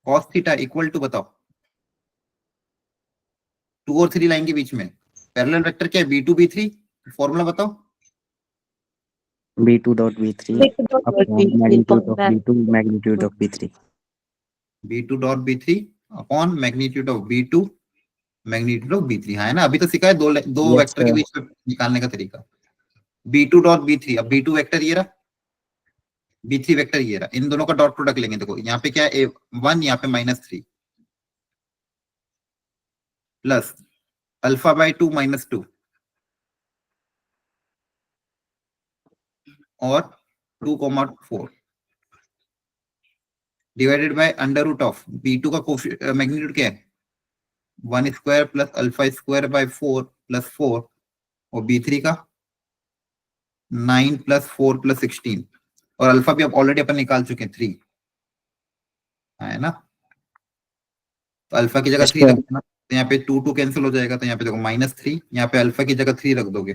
cos थीटा इक्वल टू, बताओ, 2 और 3 लाइन के बीच में पैरेलल वेक्टर क्या है? B2 B3, फॉर्मूला बताओ। B2 dot B3 upon magnitude of B2 magnitude of B3. B2 dot B3 upon magnitude of B2 magnitude of B3। हाँ है ना, अभी तो सिखा है दो Yes, वेक्टर के sir. बीच में निकालने का तरीका। B2 डॉट B3, अब B2 वेक्टर ये रहा, B3 वेक्टर ये रहा, इन दोनों का डॉट प्रोडक्ट लेंगे। देखो यहाँ पे क्या है, A1, यहाँ पे -3 प्लस अल्फा बाई 2 -2 और 2,4 divided by under root of B2 का मैग्नीट्यूड क्या है 1 square plus alpha square by 4 plus 4 और B3 का 9 प्लस 4 प्लस 16 और अल्फा भी अब ऑलरेडी अपन निकाल चुके हैं 3 है ना। तो अल्फा की जगह Yes, 3 sir. रख देना, तो यहाँ पे 2 कैंसिल हो जाएगा, तो यहाँ पे देखो -3, यहाँ पे अल्फा की जगह 3 रख दोगे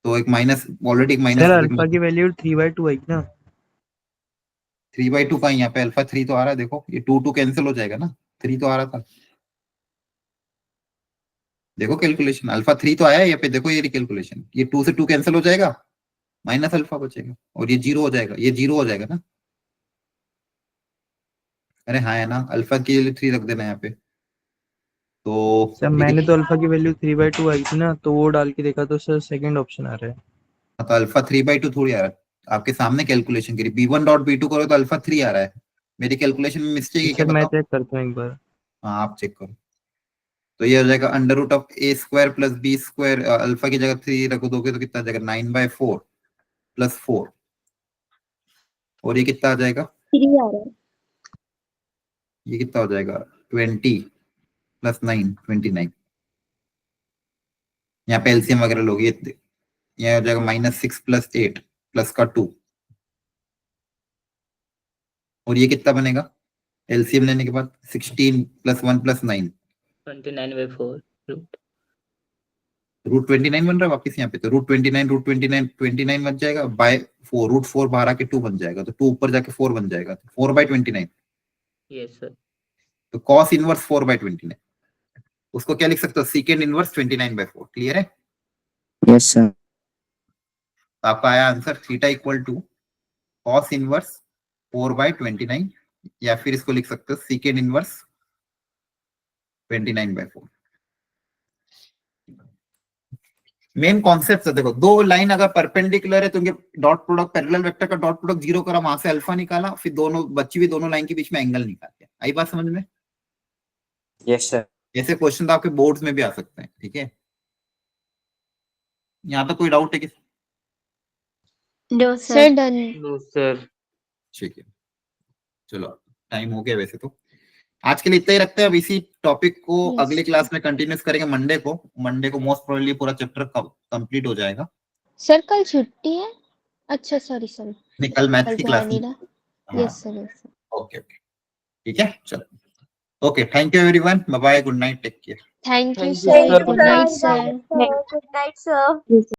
तो एक माइनस, ऑलरेडी एक सर अल्फा माइनस की वैल्यू 3/2 आएगी ना। 3/2 का ही यहाँ पे अल्फा 3 तो आ रहा है, देखो ये 2 कैंसिल हो जाएगा ना, 3 तो आ रहा था। देखो कैलकुलेशन, अल्फा 3 तो आया है यहाँ पे, देखो ये कैलकुलेशन, ये 2 से 2 कैंसिल हो जाएगा, माइनस अल्फा बचेगा और ये 0 हो जाएगा, ये 0 हो जाएगा ना। अरे हाँ है ना, अल्फा के लिए 3 रख देना यहाँ पे। तो सर मैंने तो अल्फा की वैल्यू 3/2 आई थी ना, तो वो डाल के देखा तो सर सेकंड ऑप्शन आ रहा है। तो अल्फा 3/2 थोड़ी आ रहा है, आपके सामने कैलकुलेशन करी, B1 डॉट B2 करो तो अल्फा 3 आ रहा है। मेरी कैलकुलेशन में मिस्टेक है क्या सर मैं बताओ? चेक करता हूँ एक बार। हाँ आप चेक करो। तो ये हो जाएगा under root of A square plus B square, alpha की जगह 3 रख दोगे तो कितना आ जाएगा 9/4 प्लस 4 और ये कितना आ जाएगा, 3 आ रहा है। ये कितना हो जाएगा 20 प्लस 9 29। यहाँ पे एलसीएम वगैरह लोगे, ये हो जाएगा -6 प्लस 8 प्लस का 2 और ये कितना बनेगा एलसीएम लेने के बाद 16 प्लस 1 प्लस 9 29/4 रूट 29 बन रहा है वापिस यहाँ पे, तो रूट 29 बन जाएगा बाय 4, रूट 4 बाहर आके 2 बन जाएगा, तो 2 ऊपर जाके 4 बन जाएगा, तो 4/29। Yes sir. तो कॉस इनवर्स 4/29, उसको क्या लिख सकते हो, सीकेंड इनवर्स 29/4। क्लियर है? Yes, sir. तो आपका आया answer theta equal to cos inverse 4/29, या फिर इसको लिख सकते हो सीकेंड इनवर्स 29/4। मेन कॉन्सेप्ट है, देखो दो लाइन अगर परपेंडिकुलर है तो उनके डॉट प्रोडक्ट, पैरेलल वेक्टर का डॉट प्रोडक्ट 0 करा, वहां से अल्फा निकाला, फिर दोनों बची हुई दोनों लाइन के बीच में एंगल निकाल। आई बात समझ में? Yes, sir. ऐसे क्वेश्चन तो आपके बोर्ड्स में भी आ सकते हैं। ठीक है, यहाँ पे कोई डाउट है किसी? No sir sir. Done. No sir. ठीक है, चलो टाइम हो गया वैसे तो, आज के लिए इतना ही रखते हैं। अब इसी टॉपिक को Yes. अगली क्लास में कंटिन्यूस करेंगे मंडे को मोस्ट प्रोबेबली पूरा चैप्टर कंप्लीट हो जाएगा। सर कल छुट्टी है? अच्छा सॉरी सॉरी, नहीं, कल मैथ्स कल की जा क्लास नहीं में। रहा। Yes sir yes sir. Okay okay, ठीक है, चलो okay, thank you everyone, bye bye, good night, take care. Thank you Thank you, sir, sir. Good night sir. Good night sir.